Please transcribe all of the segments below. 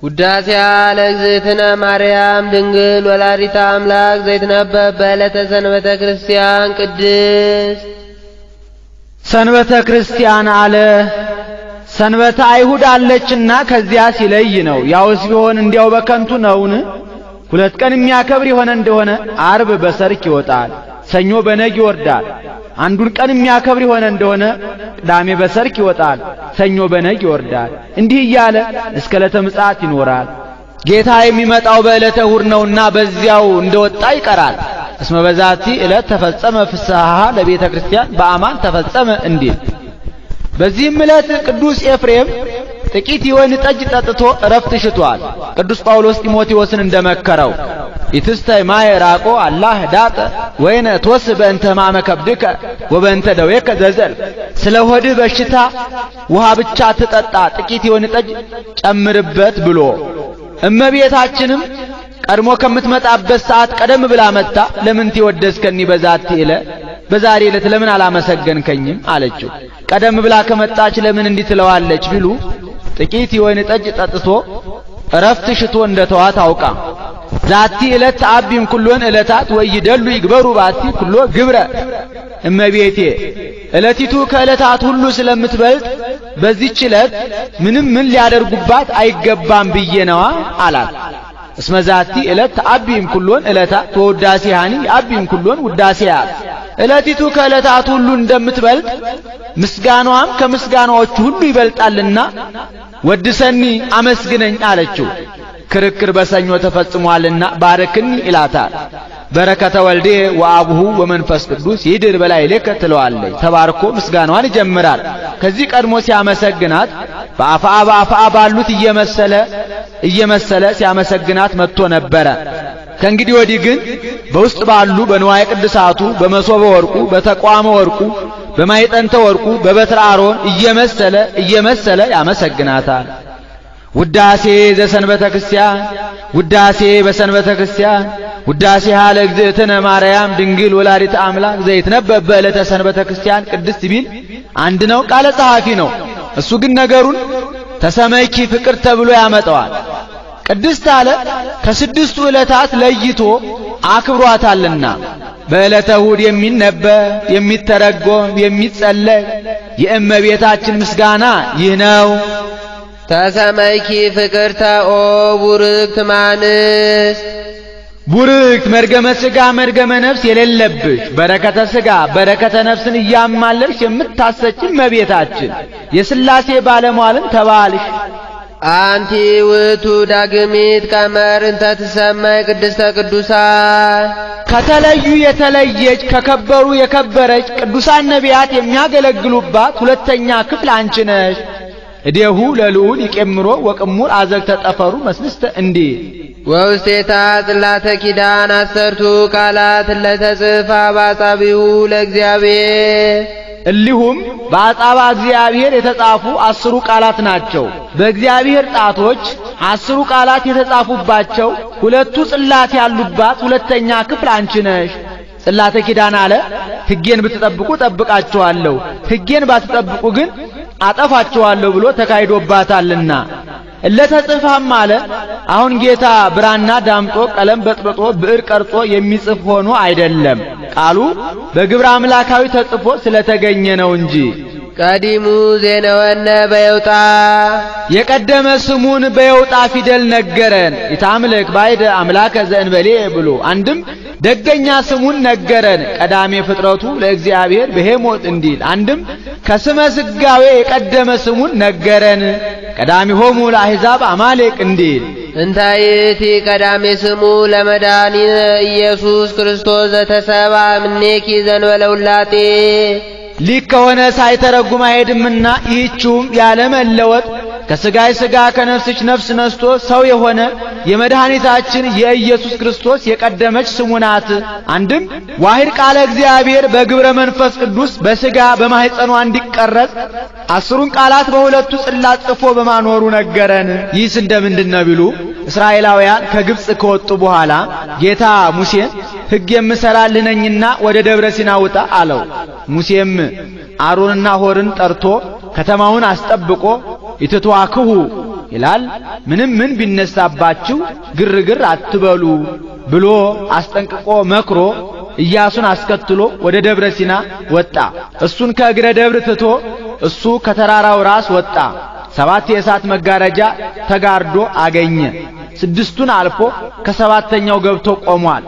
ውዳሴያ ለእግዝእትነ ማርያም ድንግል ወላዲተ አምላክ ዘይትነበብ በዕለተ ሰንበተ ክርስቲያን ቅድስት። ሰንበተ ክርስቲያን አለ ሰንበተ አይሁድ አለችና ከዚያ ሲለይ ነው። ያውስ ቢሆን እንዲያው በከንቱ ነውን? ሁለት ቀን የሚያከብር የሆነ እንደሆነ አርብ በሰርክ ይወጣል፣ ሰኞ በነግ ይወርዳል። አንዱን ቀን የሚያከብር የሆነ እንደሆነ ቅዳሜ በሰርክ ይወጣል፣ ሰኞ በነግ ይወርዳል። እንዲህ እያለ እስከ ዕለተ ምጽአት ይኖራል። ጌታ የሚመጣው በዕለተ እሑድ ነውና በዚያው እንደወጣ ይቀራል። እስመ በዛቲ ዕለት ተፈጸመ ፍስሐ ለቤተ ክርስቲያን በአማን ተፈጸመ እንዲል። በዚህም ዕለት ቅዱስ ኤፍሬም ጥቂት የወይን ጠጅ ጠጥቶ እረፍት ሽቷል። ቅዱስ ጳውሎስ ጢሞቴዎስን እንደመከረው ኢትስተይ ማየ ራቆ አላህ ዳጠ ወይነ ቶስ በእንተ ሕማመ ከብድከ ወበእንተ ደዌከ ዘዘል። ስለ ሆድህ በሽታ ውሃ ብቻ ትጠጣ፣ ጥቂት የወይን ጠጅ ጨምርበት ብሎ። እመቤታችንም ቀድሞ ከምትመጣበት ሰዓት ቀደም ብላ መጣ። ለምን ትወደስከኒ በዛቲ ዕለት፣ በዛሬ ዕለት ለምን አላመሰገንከኝም አለችው። ቀደም ብላ ከመጣች ለምን እንዲህ ትለዋለች ቢሉ ጥቂት የወይን ጠጅ ጠጥቶ እረፍት ሽቶ እንደተዋት አውቃ ዛቲ ዕለት ተአቢም ኩሎን ዕለታት ወይደሉ ይግበሩ ባቲ ኩሎ ግብረ። እመቤቴ ዕለቲቱ ከዕለታት ሁሉ ስለምትበልጥ በዚህች ዕለት ምንም ምን ሊያደርጉባት አይገባም ብዬ ነዋ አላት። እስመ ዛቲ ዕለት ተአቢም ኩሎን ዕለታት ወውዳሴሃኒ አቢም ኩሎን ውዳሴያት። ዕለቲቱ ከዕለታት ሁሉ እንደምትበልጥ ምስጋናዋም ከምስጋናዎቹ ሁሉ ይበልጣልና ወድሰኒ አመስግነኝ አለችው። ክርክር በሰኞ ተፈጽሟልና ባረክኒ ይላታል። በረከተ ወልዴ ወአቡሁ ወመንፈስ ቅዱስ ይድር በላዕሌከ ትለዋለች። ተባርኮ ምስጋናዋን ይጀምራል። ከዚህ ቀድሞ ሲያመሰግናት በአፍአ ባሉት እየመሰለ ሲያመሰግናት መጥቶ ነበረ። ከእንግዲህ ወዲህ ግን በውስጥ ባሉ በንዋየ ቅድሳቱ በመሶበ ወርቁ በተቋመ ወርቁ በማይጠንተ ወርቁ በበትረ አሮን እየመሰለ ያመሰግናታል። ውዳሴ ዘሰንበተ ክርስቲያን ውዳሴ በሰንበተ ክርስቲያን ውዳሴ ሀለ እግዝእትነ ማርያም ድንግል ወላዲተ አምላክ ዘይትነበብ በዕለተ ሰንበተ ክርስቲያን ቅድስት ቢል አንድ ነው፣ ቃለ ጸሐፊ ነው። እሱ ግን ነገሩን ተሰመይኪ ፍቅር ተብሎ ያመጣዋል። ቅድስት አለ ከስድስቱ ዕለታት ለይቶ አክብሯታልና በዕለተ እሑድ የሚነበብ የሚተረጎም የሚጸለይ የእመቤታችን ምስጋና ይህ ነው። ተሰመይኪ ፍቅርተ ኦ ቡርክት ማንስ ቡርክት መርገመ ሥጋ መርገመ ነፍስ የሌለብሽ በረከተ ሥጋ በረከተ ነፍስን እያማለልሽ የምታሰጪ እመቤታችን የሥላሴ ባለሟልን ተባልሽ። አንቲ ውእቱ ዳግሚት ቀመር እንተ ትሰማይ ቅድስተ ቅዱሳን ከተለዩ የተለየች ከከበሩ የከበረች ቅዱሳን ነቢያት የሚያገለግሉባት ሁለተኛ ክፍል አንቺ ነሽ። እዴሁ ለልዑል ይቄምሮ ወቅሙር አዘግተ ጠፈሩ መስልስተ እንዲህ ወውስቴታ ጽላተ ኪዳን አሰርቱ ቃላት ለተጽፋ ባጻቢው ለእግዚአብሔር እሊሁም በአጻባ እግዚአብሔር የተጻፉ 10 ቃላት ናቸው። በእግዚአብሔር ጣቶች 10 ቃላት የተጻፉባቸው ሁለቱ ጽላት ያሉባት ሁለተኛ ክፍል አንቺ ነሽ። ጽላተ ኪዳን አለ ሕጌን ብትጠብቁ ጠብቃችኋለሁ፣ ሕጌን ባትጠብቁ ግን አጠፋችኋለሁ ብሎ ተካሂዶባታልና። ለተጽፋም አለ አሁን ጌታ ብራና ዳምጦ ቀለም በጥብጦ ብዕር ቀርጾ የሚጽፍ ሆኖ አይደለም፣ ቃሉ በግብረ አምላካዊ ተጽፎ ስለተገኘ ነው እንጂ። ቀዲሙ ዜነወነ በየውጣ የቀደመ ስሙን በየውጣ ፊደል ነገረን። ኢታምልክ ባይደ አምላከ ዘእንበሌ ብሎ አንድም ደገኛ ስሙን ነገረን። ቀዳሜ ፍጥረቱ ለእግዚአብሔር በሄሞት እንዲል አንድም ከስመ ስጋዌ የቀደመ ስሙን ነገረን። ቀዳሚሆሙ ለአሕዛብ አማሌቅ እንዲል እንታይቲ ቀዳሜ ስሙ ለመድኃኒነ ኢየሱስ ክርስቶስ ዘተሰባ እምኔኪ ዘእንበለ ውላጤ ሊክ ከሆነ ሳይተረጉም አይሄድምና ይህችውም ያለመለወጥ ከሥጋይ ሥጋ ከነፍስሽ ነፍስ ነስቶ ሰው የሆነ የመድኃኒታችን የኢየሱስ ክርስቶስ የቀደመች ስሙ ናት። አንድም ዋሂድ ቃለ እግዚአብሔር በግብረ መንፈስ ቅዱስ በሥጋ በማኅፀኗ እንዲቀረጽ 10ን ቃላት በሁለቱ ጽላት ጽፎ በማኖሩ ነገረን። ይህስ እንደምንድነው ቢሉ እስራኤላውያን ከግብጽ ከወጡ በኋላ ጌታ ሙሴን ሕግ የምሰራልህ ነኝና ወደ ደብረ ሲና ውጣ አለው። ሙሴም አሮንና ሆርን ጠርቶ ከተማውን አስጠብቆ ይትተዋክሁ ይላል። ምንም ምን ቢነሳባችሁ ግርግር አትበሉ ብሎ አስጠንቅቆ መክሮ ኢያሱን አስከትሎ ወደ ደብረ ሲና ወጣ። እሱን ከእግረ ደብር ትቶ እሱ ከተራራው ራስ ወጣ። 7 የእሳት መጋረጃ ተጋርዶ አገኘ። 6ቱን አልፎ ከ7ኛው ገብቶ ቆሟል።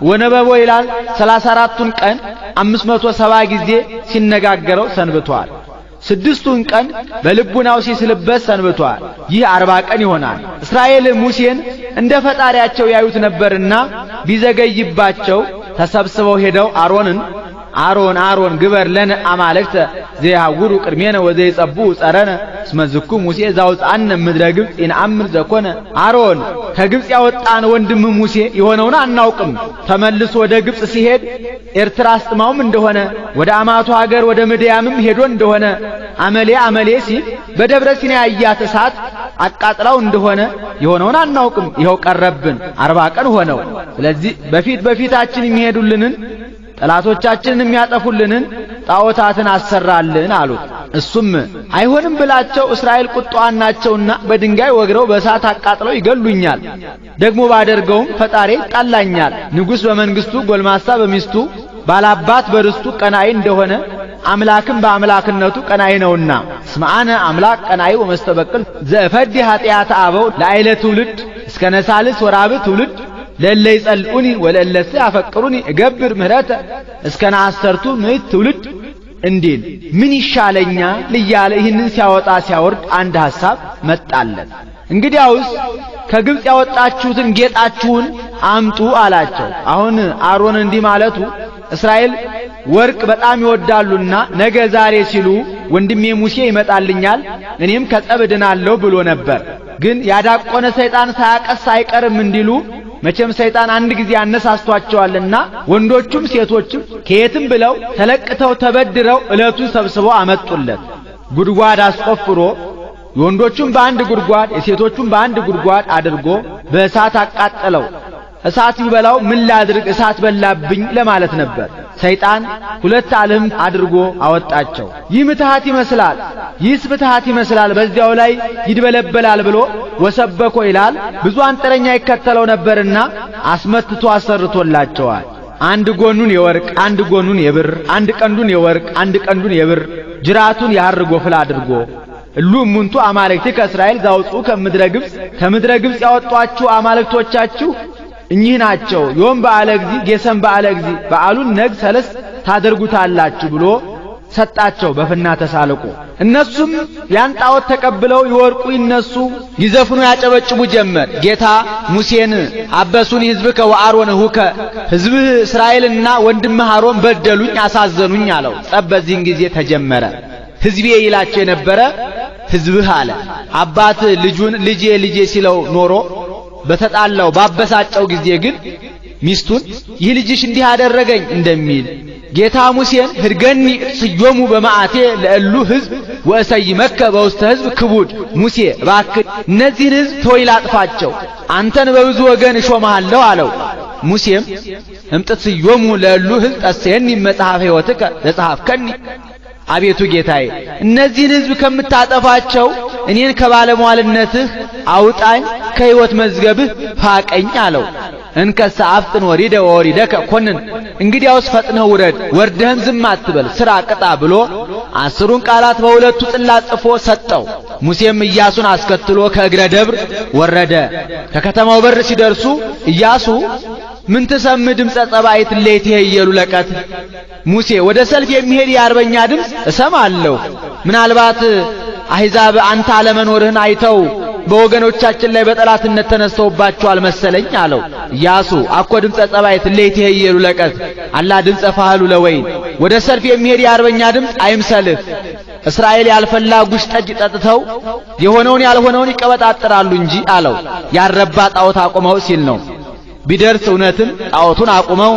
ወነበቦ ይላል 34ቱን ቀን 570 ጊዜ ሲነጋገረው ሰንብቷል። 6ቱን ቀን በልቡናው ሲስልበት ሰንብቷል። ይህ 40 ቀን ይሆናል። እስራኤል ሙሴን እንደ ፈጣሪያቸው ያዩት ነበርና ቢዘገይባቸው ተሰብስበው ሄደው አሮን ግበር ለነ አማልክተ ዘይሐውሩ ቅድሜነ ወዘይጸብኡ ጸረነ እስመ ዝኩ ሙሴ ዘአውፅአነ እምድረ ግብፅ ይንአምር ዘኮነ። አሮን ከግብፅ ያወጣን ወንድም ሙሴ የሆነውን አናውቅም። ተመልሶ ወደ ግብፅ ሲሄድ ኤርትራ አስጥማውም እንደሆነ ወደ አማቱ ሀገር ወደ ምድያምም ሄዶ እንደሆነ አመሌ ሲል በደብረ ሲና ያያት እሳት አቃጥላው እንደሆነ የሆነውን አናውቅም። ይኸው ቀረብን 40 ቀን ሆነው። ስለዚህ በፊታችን የሚሄዱልንን ጠላቶቻችንን የሚያጠፉልንን ጣዖታትን አሰራልን አሉት። እሱም አይሆንም ብላቸው እስራኤል ቁጣዋን ናቸውና በድንጋይ ወግረው በእሳት አቃጥለው ይገሉኛል። ደግሞ ባደርገውም ፈጣሪ ይጣላኛል። ንጉሥ በመንግስቱ ጎልማሳ በሚስቱ ባላባት በርስቱ ቀናኢ እንደሆነ አምላክም በአምላክነቱ ቀናኢ ነውና ስማአነ አምላክ ቀናኢ ወመስተበቅል ዘፈዲ ኃጢአት አበው ለአይለ ትውልድ እስከ ነሳልስ ወራብ ትውልድ ለለ ይጸልኡኒ ወለለሰ ያፈቅሩኒ እገብር ምህረተ እስከ ናሰርቱ ምዕት ትውልድ እንዲል ምን ይሻለኛል እያለ ይህንን ሲያወጣ ሲያወርድ አንድ ሐሳብ መጣለት። እንግዲያውስ ከግብፅ ያወጣችሁትን ጌጣችሁን አምጡ አላቸው። አሁን አሮን እንዲህ ማለቱ እስራኤል ወርቅ በጣም ይወዳሉና ነገ ዛሬ ሲሉ ወንድሜ ሙሴ ይመጣልኛል እኔም ከጸብ እድናለሁ ብሎ ነበር። ግን ያዳቆነ ሰይጣን ሳያቀስ አይቀርም እንዲሉ መቼም ሰይጣን አንድ ጊዜ አነሳስቷቸዋልና ወንዶቹም ሴቶችም ከየትም ብለው ተለቅተው ተበድረው ዕለቱን ሰብስበው አመጡለት። ጉድጓድ አስቆፍሮ የወንዶቹም በአንድ ጉድጓድ የሴቶቹም በአንድ ጉድጓድ አድርጎ በእሳት አቃጠለው። እሳት ቢበላው ምን ላድርግ እሳት በላብኝ ለማለት ነበር። ሰይጣን 2 ዓለም አድርጎ አወጣቸው። ይህ ምትሃት ይመስላል፣ ይህስ ምትሃት ይመስላል፣ በዚያው ላይ ይድበለበላል ብሎ ወሰበኮ ይላል። ብዙ አንጥረኛ ይከተለው ነበርና አስመትቶ አሰርቶላቸዋል። አንድ ጎኑን የወርቅ አንድ ጎኑን የብር አንድ ቀንዱን የወርቅ አንድ ቀንዱን የብር ጅራቱን የሐር ጎፍላ አድርጎ እሉ እሙንቱ አማልክት ከእስራኤል ዛውጡ ከምድረ ግብፅ ያወጧችሁ አማልክቶቻችሁ እኚህ ናቸው። ዮም በዓለ እግዚእ ጌሰም በዓለ እግዚእ በዓሉን ነግ ሰለስት ታደርጉታላችሁ ብሎ ሰጣቸው በፍና ተሳልቆ። እነሱም ያን ጣዖት ተቀብለው ይወርቁ ይነሱ ይዘፍኑ ያጨበጭቡ ጀመር። ጌታ ሙሴን አበሱኒ ሕዝብከ ወአሮን ሁከ ሕዝብህ እስራኤልና ወንድምህ አሮን በደሉኝ አሳዘኑኝ አለው። ጸብ በዚህን ጊዜ ተጀመረ። ሕዝቤ ይላቸው የነበረ ሕዝብህ አለ። አባት ልጁን ልጄ ሲለው ኖሮ በተጣላው ባበሳጨው ጊዜ ግን ሚስቱን ይህ ልጅሽ እንዲህ አደረገኝ እንደሚል ጌታ ሙሴን ህድገኒ ስዮሙ በማዓቴ ለእሉ ሕዝብ ወእሰይመከ በውስተ ሕዝብ ክቡድ ሙሴ እባክህ እነዚህን ሕዝብ ተወይ ላጥፋቸው አንተን በብዙ ወገን እሾምሃለሁ አለው። ሙሴም እምጥት ስዮሙ ለእሉ ሕዝብ ጠሰየኒ መጽሐፈ ሕይወትከ ለጸሐፍከኒ አቤቱ ጌታዬ እነዚህን ሕዝብ ከምታጠፋቸው እኔን ከባለሟልነትህ አውጣኝ ከሕይወት መዝገብህ ፋቀኝ አለው። እንከሰ አፍጥን ወሪደከ ኮንን እንግዲያውስ ፈጥነህ ውረድ ወርደህም ዝም አትበል ሥራ ቅጣ ብሎ 10ሩን ቃላት በሁለቱ ጽላት ጽፎ ሰጠው። ሙሴም ኢያሱን አስከትሎ ከእግረ ደብር ወረደ። ከከተማው በር ሲደርሱ ኢያሱ ምን ተሰምዕ ድምፀ ጸባይት ለይት ይየሉ ለቀት ሙሴ ወደ ሰልፍ የሚሄድ የአርበኛ ድምፅ እሰማለሁ። ምናልባት አሕዛብ አንተ አለመኖርህን አይተው በወገኖቻችን ላይ በጠላትነት ተነስተውባቸዋል መሰለኝ አለው። ኢያሱ አኮ ድምፀ ጸባይት ለይት ይየሉ ለቀት አላ ድምፀ ፋህሉ ለወይን ወደ ሰልፍ የሚሄድ የአርበኛ ድምፅ አይምሰልህ። እስራኤል ያልፈላ ጉሽ ጠጅ ጠጥተው የሆነውን ያልሆነውን ይቀበጣጥራሉ እንጂ አለው። ያረባ ጣዖት አቁመው ሲል ነው። ቢደርስ እውነትም ጣዖቱን አቁመው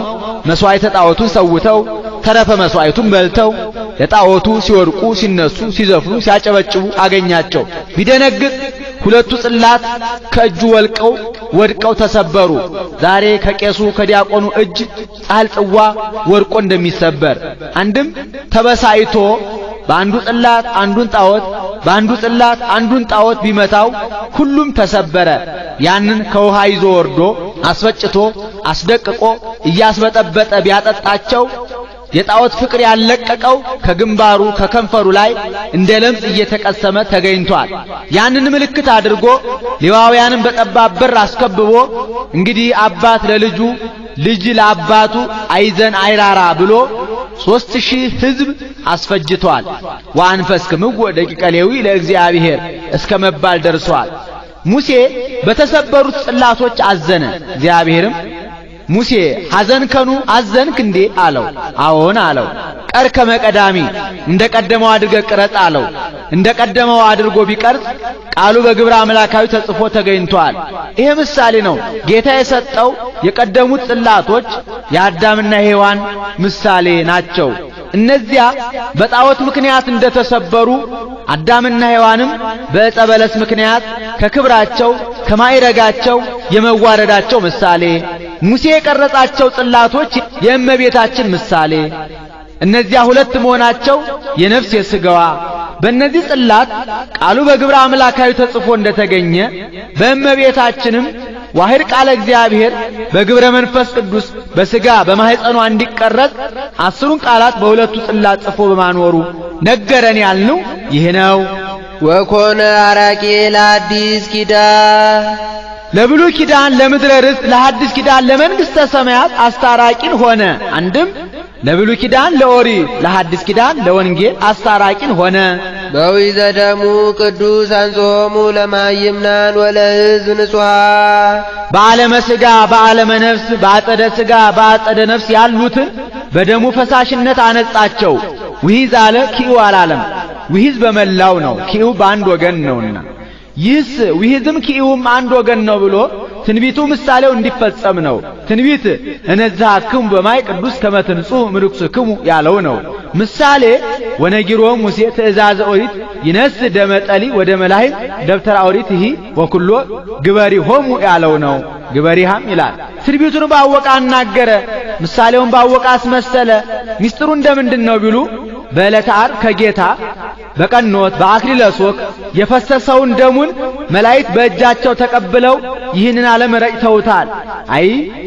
መስዋዕተ ጣዖቱን ሰውተው ተረፈ መስዋዕቱን በልተው ለጣዖቱ ሲወርቁ ሲነሱ ሲዘፍኑ ሲያጨበጭቡ አገኛቸው። ቢደነግጥ 2ቱ ጽላት ከእጁ ወድቀው ተሰበሩ። ዛሬ ከቄሱ ከዲያቆኑ እጅ ጻሕል ጽዋ ወርቆ እንደሚሰበር አንድም ተበሳይቶ በአንዱ ጽላት አንዱን ጣዖት በአንዱ ጽላት አንዱን ጣዖት ቢመታው ሁሉም ተሰበረ። ያንን ከውሃ ይዞ ወርዶ አስፈጭቶ አስደቅቆ እያስበጠበጠ ቢያጠጣቸው የጣዖት ፍቅር ያለቀቀው ከግንባሩ ከከንፈሩ ላይ እንደ ለምጽ እየተቀሰመ ተገኝቷል። ያንን ምልክት አድርጎ ሌዋውያንን በጠባብ በር አስከብቦ እንግዲህ አባት ለልጁ ልጅ ለአባቱ አይዘን አይራራ ብሎ 3000 ሕዝብ አስፈጅቷል። ወአንፈስክምዎ ደቂቀ ሌዊ ለእግዚአብሔር እስከ መባል ደርሷል። ሙሴ በተሰበሩት ጽላቶች አዘነ። እግዚአብሔርም ሙሴ ሐዘንከኑ አዘንክ እንዴ አለው። አዎን አለው። ቀርከመ ቀዳሚ እንደቀደመው አድርገህ ቅረጽ አለው። እንደቀደመው አድርጎ ቢቀርጽ ቃሉ በግብረ አምላካዊ ተጽፎ ተገኝቷል። ይሄ ምሳሌ ነው። ጌታ የሰጠው የቀደሙት ጽላቶች የአዳምና ሔዋን ምሳሌ ናቸው። እነዚያ በጣዖት ምክንያት እንደተሰበሩ አዳምና ሔዋንም በዕፀ በለስ ምክንያት ከክብራቸው ከማይረጋቸው የመዋረዳቸው ምሳሌ፣ ሙሴ የቀረጻቸው ጽላቶች የእመቤታችን ምሳሌ፣ እነዚያ ሁለት መሆናቸው የነፍስ የሥጋዋ በእነዚህ ጽላት ቃሉ በግብረ አምላካዊ ተጽፎ እንደተገኘ በእመቤታችንም ዋህድ ቃለ እግዚአብሔር በግብረ መንፈስ ቅዱስ በሥጋ በማህፀኗ እንዲቀረጽ 10ን ቃላት በሁለቱ ጽላት ጽፎ በማኖሩ ነገረን ያልነው ይህ ነው። ወኮነ አራቂ ለአዲስ ኪዳን ለብሉይ ኪዳን ለምድረ ርስት ለሐዲስ ኪዳን ለመንግሥተ ሰማያት አስታራቂን ሆነ። አንድም ለብሉይ ኪዳን ለኦሪት ለሐዲስ ኪዳን ለወንጌል አስታራቂን ሆነ። በዊዘ ደሙ ቅዱስ አንጾሙ ለማይምናን ወለሕዝብ ንጹሐን በዓለመ ሥጋ በዓለመ ነፍስ በአጸደ ሥጋ በአጸደ ነፍስ ያሉትን በደሙ ፈሳሽነት አነጻቸው። ውሂዝ አለ ኪኡ አላለም። ውሂዝ በመላው ነው፣ ኪኡ በአንድ ወገን ነውና ይህስ ውሂዝም ኪኡም አንድ ወገን ነው ብሎ ትንቢቱ ምሳሌው እንዲፈጸም ነው። ትንቢት እነዛክሙ በማይ ቅዱስ ከመትንጹህ ምልኩስክሙ ያለው ነው። ምሳሌ ወነጊሮም ሙሴ ትእዛዘ ኦሪት ይነስ ደመጠሊ ወደ መላእክት ደብተራ ኦሪት ይህ ወኩሎ ግበሪሆሙ ያለው ነው። ግበሪሃም ይላል። ትንቢቱን ባወቀ አናገረ፣ ምሳሌውን ባወቀ አስመሰለ። ሚስጥሩ እንደምንድን ነው ቢሉ በዕለተ ዓርብ ከጌታ በቀኖት በአክሊለ ሦክ የፈሰሰውን ደሙን መላእክት በእጃቸው ተቀብለው ይህንን ዓለም ረጭተውታል። አይ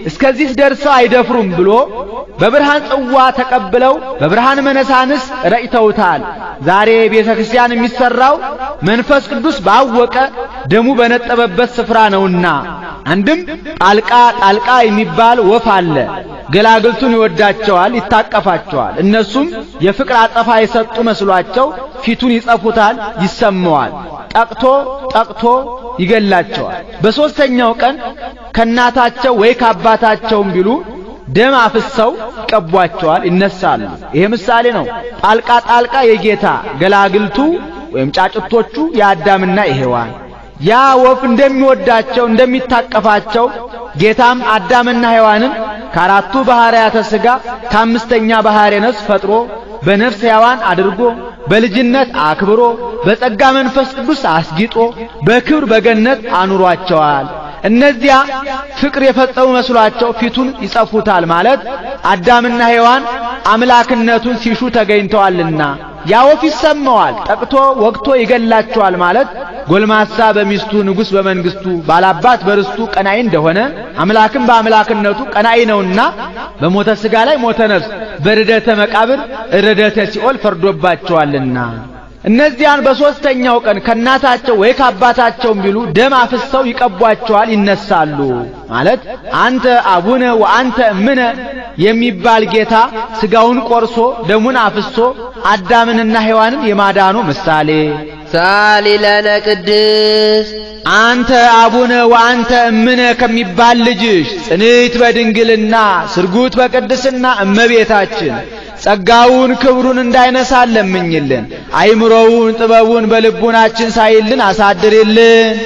እስከዚህ ደርሰው አይደፍሩም ብሎ በብርሃን ጽዋ ተቀብለው በብርሃን መነሳንስ ረጭተውታል። ዛሬ ቤተ ክርስቲያን የሚሰራው መንፈስ ቅዱስ ባወቀ ደሙ በነጠበበት ስፍራ ነውና። አንድም ጣልቃ የሚባል ወፍ አለ። ገላግልቱን ይወዳቸዋል፣ ይታቀፋቸዋል። እነሱም የፍቅር አጸፋ የሰጡ መስሏቸው ፊቱን ይጸፉታል፣ ይሰማዋል። ጠቅቶ ይገላቸዋል። በሶስተኛው ቀን ከናታቸው ወይ ከአባታቸውም ቢሉ ደም አፍሰው ይቀቧቸዋል፣ ይነሳሉ። ይሄ ምሳሌ ነው። ጣልቃ የጌታ ገላግልቱ ወይም ጫጭቶቹ የአዳምና የሔዋን ያ ወፍ እንደሚወዳቸው እንደሚታቀፋቸው ጌታም አዳምና ሔዋንን ከአራቱ ባህሪያተ ሥጋ ከአምስተኛ ባህሪ ነፍስ ፈጥሮ በነፍስ ሕያዋን አድርጎ በልጅነት አክብሮ በጸጋ መንፈስ ቅዱስ አስጊጦ በክብር በገነት አኑሯቸዋል። እነዚያ ፍቅር የፈጸሙ መስሏቸው ፊቱን ይጸፉታል ማለት አዳምና ሔዋን አምላክነቱን ሲሹ ተገኝተዋልና። ያ ወፍ ይሰማዋል፣ ጠቅቶ ወግቶ ይገላቸዋል ማለት ጎልማሳ በሚስቱ ንጉሥ በመንግስቱ ባላባት በርስቱ ቀናኢ እንደሆነ አምላክም በአምላክነቱ ቀናኢ ነውና በሞተ ሥጋ ላይ ሞተ ነፍስ በርደተ መቃብር ርደተ ሲኦል ፈርዶባቸዋልና። እነዚያን በሶስተኛው ቀን ከናታቸው ወይ ከአባታቸው ቢሉ ደም አፍሰው ይቀቧቸዋል፣ ይነሳሉ ማለት አንተ አቡነ ወአንተ እምነ የሚባል ጌታ ሥጋውን ቆርሶ ደሙን አፍሶ አዳምንና ሔዋንን የማዳኑ ምሳሌ። ሳሊ ለነ ቅድስት አንተ አቡነ ወአንተ እምነ ከሚባል ልጅሽ ጽንዕት በድንግልና ስርጉት በቅድስና እመቤታችን ጸጋውን ክብሩን እንዳይነሳ ለምኝልን። አይምሮውን ጥበቡን በልቡናችን ሳይልን አሳድርልን።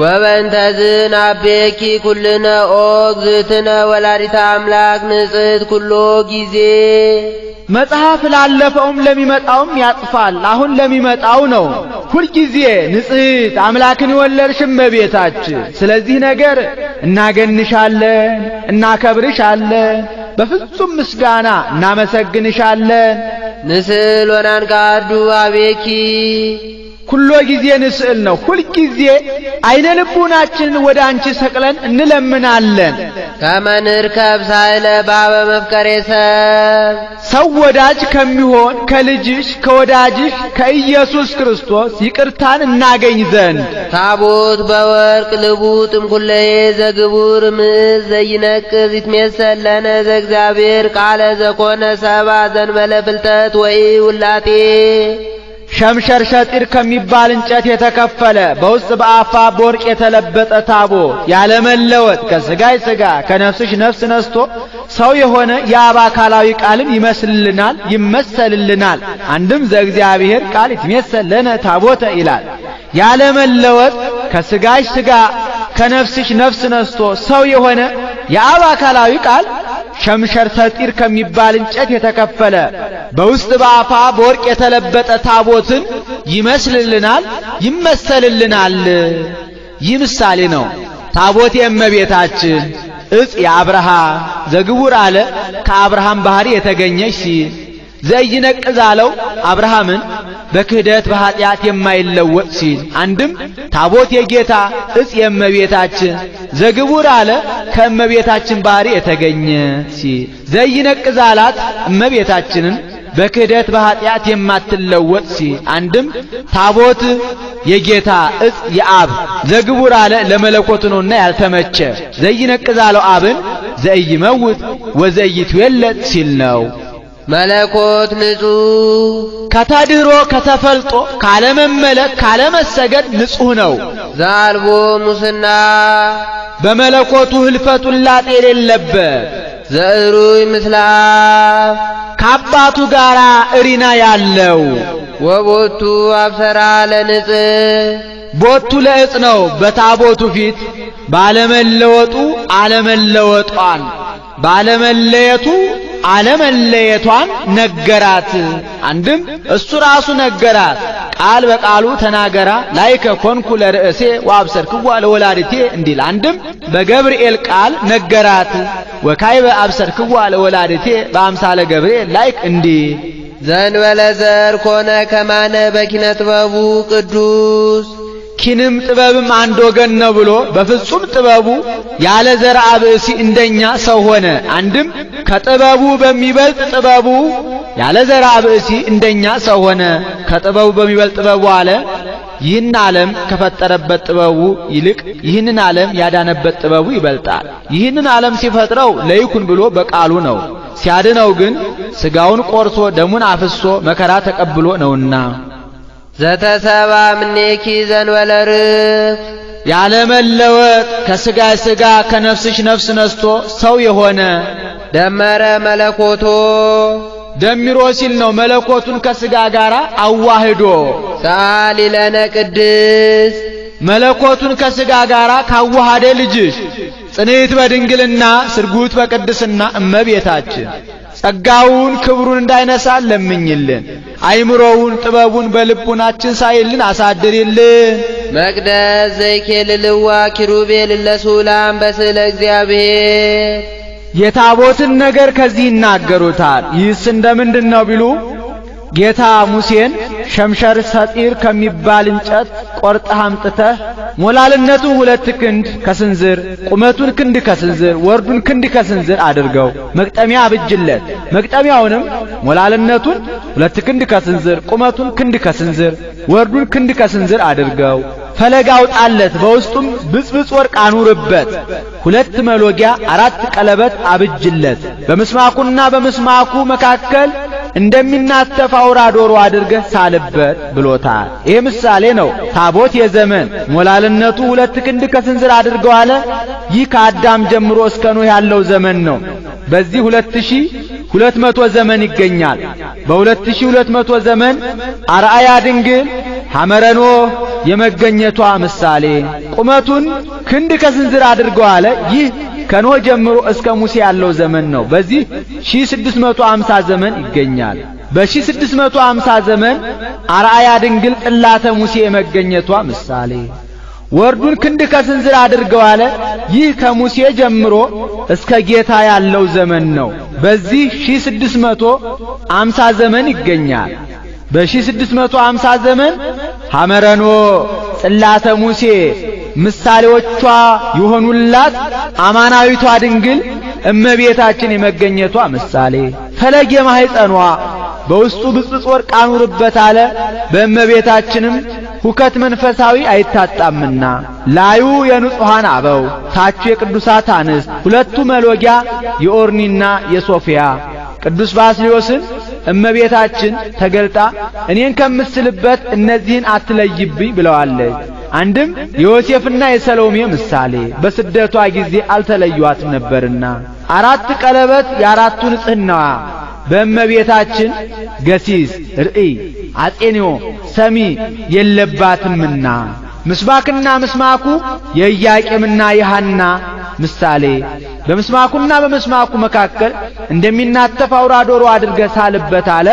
ወበእንተዝን አቤኪ ኩልነ ኦ እግዝእትነ ወላዲተ አምላክ ንጽሕት ኩሎ ጊዜ። መጽሐፍ ላለፈውም ለሚመጣውም ያጥፋል። አሁን ለሚመጣው ነው። ሁልጊዜ ንጽሕት አምላክን የወለድሽ እመቤታችን፣ ስለዚህ ነገር እናገንሻለን፣ እናከብርሻለን፣ በፍጹም ምስጋና እናመሰግንሻለን። ንስል ወናንቃዱ አቤኪ ኩሎ ጊዜ ንስእል ነው። ሁል ጊዜ አይነ ልቡናችንን ወደ አንቺ ሰቅለን እንለምናለን። ከመንርከብ ሳይለ ባበ መፍቀሬ ሰው ወዳጅ ከሚሆን ከልጅሽ ከወዳጅሽ ከኢየሱስ ክርስቶስ ይቅርታን እናገኝ ዘንድ ታቦት በወርቅ ልቡጥ እምኩለዬ ዘግቡር ምዝ ዘይነቅዝ ይትሜሰል ለነ ዘእግዚአብሔር ቃለ ዘኮነ ሰባ ዘንበለ ፍልጠት ወይ ውላጤ ሸምሸር ሸጢር ከሚባል እንጨት የተከፈለ በውስጥ በአፋ በወርቅ የተለበጠ ታቦት ያለመለወጥ ከሥጋይ ሥጋ ከነፍስሽ ነፍስ ነስቶ ሰው የሆነ የአብ አካላዊ ቃልን ይመስልልናል ይመሰልልናል። አንድም ዘእግዚአብሔር ቃል ይትሜሰል ለነ ታቦተ ይላል። ያለመለወጥ ከሥጋሽ ሥጋ ከነፍስሽ ነፍስ ነስቶ ሰው የሆነ የአብ አካላዊ ቃል ሸምሸር ሰጢር ከሚባል እንጨት የተከፈለ በውስጥ በአፋ በወርቅ የተለበጠ ታቦትን ይመስልልናል ይመሰልልናል። ይህ ምሳሌ ነው። ታቦት የእመቤታችን ዕፅ የአብርሃም ዘግቡር አለ ከአብርሃም ባህሪ የተገኘች ሲል ዘይነቅዝ አለው አብርሃምን በክህደት በኃጢአት የማይለወጥ ሲል አንድም ታቦት የጌታ ዕፅ የእመቤታችን ዘግቡር አለ ከእመቤታችን ባህሪ የተገኘ ሲል ዘይነቅዝ አላት እመቤታችንን በክህደት በኃጢአት የማትለወጥ ሲል አንድም ታቦት የጌታ ዕፅ የአብ ዘግቡር አለ ለመለኮት ነውና ያልተመቸ ዘይነቅዝ አለው አብን ዘይመውት ወዘይትወለድ ሲል ነው። መለኮት ንጹሕ ከተድኅሮ ከተፈልጦ ካለመመለክ ካለመሰገድ ንጹሕ ነው። ዘአልቦ ሙስና በመለኮቱ ህልፈት ውላጤ የሌለበት ዘዕሩይ ምስለ አብ ከአባቱ ጋር እሪና ያለው ወቦቱ አብሰራ ለንጽሕ ቦቱ ለዕፅ ነው። በታቦቱ ፊት ባለመለወጡ አለመለወጧን ባለመለየቱ አለመለየቷን ነገራት። አንድም እሱ ራሱ ነገራት። ቃል በቃሉ ተናገራ ላይከ ኮንኩ ለርእሴ ወአብሰርክዋ ለወላዲቴ እንዲል አንድም በገብርኤል ቃል ነገራት። ወካይበ አብሰርክዋ ለወላዲቴ በአምሳለ ገብርኤል ላይክ እንዲል ዘእንበለ ዘር ኮነ ከማነ በኪነ ጥበቡ ቅዱስ ኪንም ጥበብም አንድ ወገን ነው ብሎ በፍጹም ጥበቡ ያለ ዘርአ ብእሲ እንደኛ ሰው ሆነ። አንድም ከጥበቡ በሚበልጥ ጥበቡ ያለ ዘርአ ብእሲ እንደኛ ሰው ሆነ። ከጥበቡ በሚበልጥ ጥበቡ አለ ይህን ዓለም ከፈጠረበት ጥበቡ ይልቅ ይህንን ዓለም ያዳነበት ጥበቡ ይበልጣል። ይህንን ዓለም ሲፈጥረው ለይኩን ብሎ በቃሉ ነው። ሲያድነው ግን ሥጋውን ቆርሶ ደሙን አፍሶ መከራ ተቀብሎ ነውና ዘተሰባ ምኔኪ ዘእንበለ ርግብ ያለመለወጥ ከሥጋሽ ሥጋ ከነፍስሽ ነፍስ ነስቶ ሰው የሆነ ደመረ መለኮቶ ደሚሮ ሲል ነው። መለኮቱን ከሥጋ ጋር አዋህዶ ሰአሊ ለነ ቅድስት መለኮቱን ከሥጋ ጋር ካዋሃደ ልጅሽ ጽንዕት በድንግልና ስርጉት በቅድስና እመቤታችን ጸጋውን ክብሩን እንዳይነሳ ለምኝልን። አይምሮውን ጥበቡን በልቡናችን ሳይልን አሳድሪልን። መቅደስ ዘይኬልልዋ ኪሩቤል ለሱላም በስለ እግዚአብሔር የታቦትን ነገር ከዚህ ይናገሩታል። ይህስ እንደምንድን ነው ቢሉ ጌታ ሙሴን ሸምሸር ሰጢር ከሚባል እንጨት ቆርጠህ አምጥተህ ሞላልነቱን 2 ክንድ ከስንዝር ቁመቱን ክንድ ከስንዝር ወርዱን ክንድ ከስንዝር አድርገው መቅጠሚያ አብጅለት። መቅጠሚያውንም ሞላልነቱን 2 ክንድ ከስንዝር ቁመቱን ክንድ ከስንዝር ወርዱን ክንድ ከስንዝር አድርገው ፈለግ አውጣለት። በውስጡም ብጽብጽ ወርቅ አኑርበት። 2 መሎጊያ 4 ቀለበት አብጅለት። በምስማኩና በምስማኩ መካከል እንደሚናተፍ አውራ ዶሮ አድርገህ ሳልበት ብሎታል። ይሄ ምሳሌ ነው። ታቦት የዘመን ሞላልነቱ 2 ክንድ ከስንዝር አድርገው አለ። ይህ ከአዳም ጀምሮ እስከ ኖህ ያለው ዘመን ነው። በዚህ 2200 ዘመን ይገኛል። በ2200 ዘመን አርአያ ድንግል ሐመረ ኖህ የመገኘቷ ምሳሌ ቁመቱን ክንድ ከስንዝር አድርገው አለ። ይህ ከኖህ ጀምሮ እስከ ሙሴ ያለው ዘመን ነው። በዚህ 1650 ዘመን ይገኛል። በ1650 ዘመን አርአያ ድንግል ጥላተ ሙሴ የመገኘቷ ምሳሌ ወርዱን ክንድ ከስንዝር አድርገው አለ። ይህ ከሙሴ ጀምሮ እስከ ጌታ ያለው ዘመን ነው። በዚህ 1650 ዘመን ይገኛል። በ1650 ዘመን ሐመረኖ ጽላተ ሙሴ ምሳሌዎቿ የሆኑላት አማናዊቷ ድንግል እመቤታችን የመገኘቷ ምሳሌ ፈለገ ማኅፀኗ በውስጡ ብፅዕፅ ወርቅ አኑርበት አለ። በእመቤታችንም ሁከት መንፈሳዊ አይታጣምና ላዩ የንጹሐን አበው ታቹ የቅዱሳት አንስት ሁለቱ መሎጊያ የኦርኒና የሶፊያ ቅዱስ ባስልዮስን እመቤታችን ተገልጣ እኔን ከምስልበት እነዚህን አትለይብኝ ብለዋለች። አንድም የዮሴፍና የሰሎሜ ምሳሌ በስደቷ ጊዜ አልተለዩአትም ነበርና አራት ቀለበት የአራቱ ንጽሕናዋ በእመቤታችን ገሲስ ርእይ አጼንዮ ሰሚ የለባትምና ምስባክና ምስማኩ የኢያቄምና የሐና ምሳሌ በምስማኩና በመስማኩ መካከል እንደሚናተፍ አውራ ዶሮ አድርገህ ሳልበት አለ።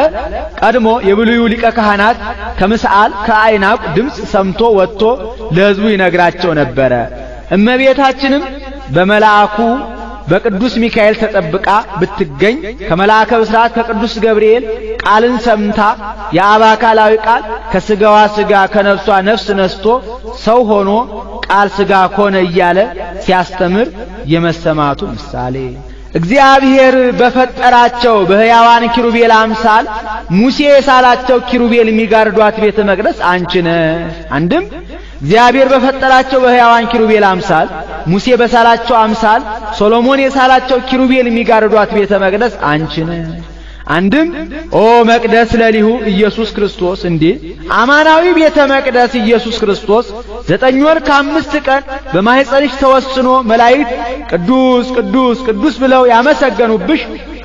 ቀድሞ የብሉዩ ሊቀ ካህናት ከምስአል ከአይናቅ ድምፅ ሰምቶ ወጥቶ ለሕዝቡ ይነግራቸው ነበረ። እመቤታችንም በመልአኩ በቅዱስ ሚካኤል ተጠብቃ ብትገኝ ከመልአከ ብስራት ከቅዱስ ገብርኤል ቃልን ሰምታ የአብ አካላዊ ቃል ከስጋዋ ስጋ ከነፍሷ ነፍስ ነስቶ ሰው ሆኖ ቃል ስጋ ሆነ እያለ ሲያስተምር የመሰማቱ ምሳሌ እግዚአብሔር በፈጠራቸው በሕያዋን ኪሩቤል አምሳል ሙሴ የሳላቸው ኪሩቤል የሚጋርዷት ቤተ መቅደስ አንቺ ነሽ። አንድም እግዚአብሔር በፈጠራቸው በሕያዋን ኪሩቤል አምሳል ሙሴ በሳላቸው አምሳል ሶሎሞን የሳላቸው ኪሩቤል የሚጋርዷት ቤተ መቅደስ አንቺ ነሽ። አንድም ኦ መቅደስ ለሊሁ ኢየሱስ ክርስቶስ እንዴ አማናዊ ቤተ መቅደስ ኢየሱስ ክርስቶስ 9 ወር ከ5 ቀን በማኅፀንሽ ተወስኖ መላእክት ቅዱስ ቅዱስ ቅዱስ ብለው ያመሰገኑብሽ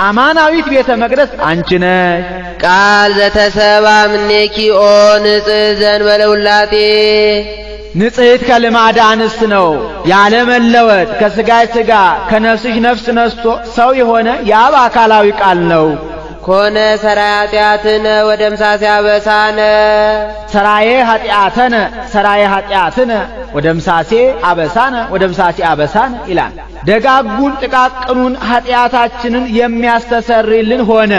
አማናዊት ቤተ መቅደስ አንቺ ነሽ። ቃል ዘተሰባ ምኔኪ ኦ ንጽሕት ዘእንበለ ውላጤ ንጽሕት ከልማደ አንስት ነው ያለ መለወጥ ከሥጋሽ ሥጋ ከነፍስሽ ነፍስ ነስቶ ሰው የሆነ የአብ አካላዊ ቃል ነው። ኮነ ሰራየ ኃጢአትነ ወደምሳሴ አበሳነ ሰራየ ኃጢአተነ ሰራየ ኃጢአትነ ወደምሳሴ አበሳነ ወደምሳሴ አበሳነ ይላል። ደጋጉን ጥቃቅኑን ኃጢአታችንን የሚያስተሰርይልን ሆነ።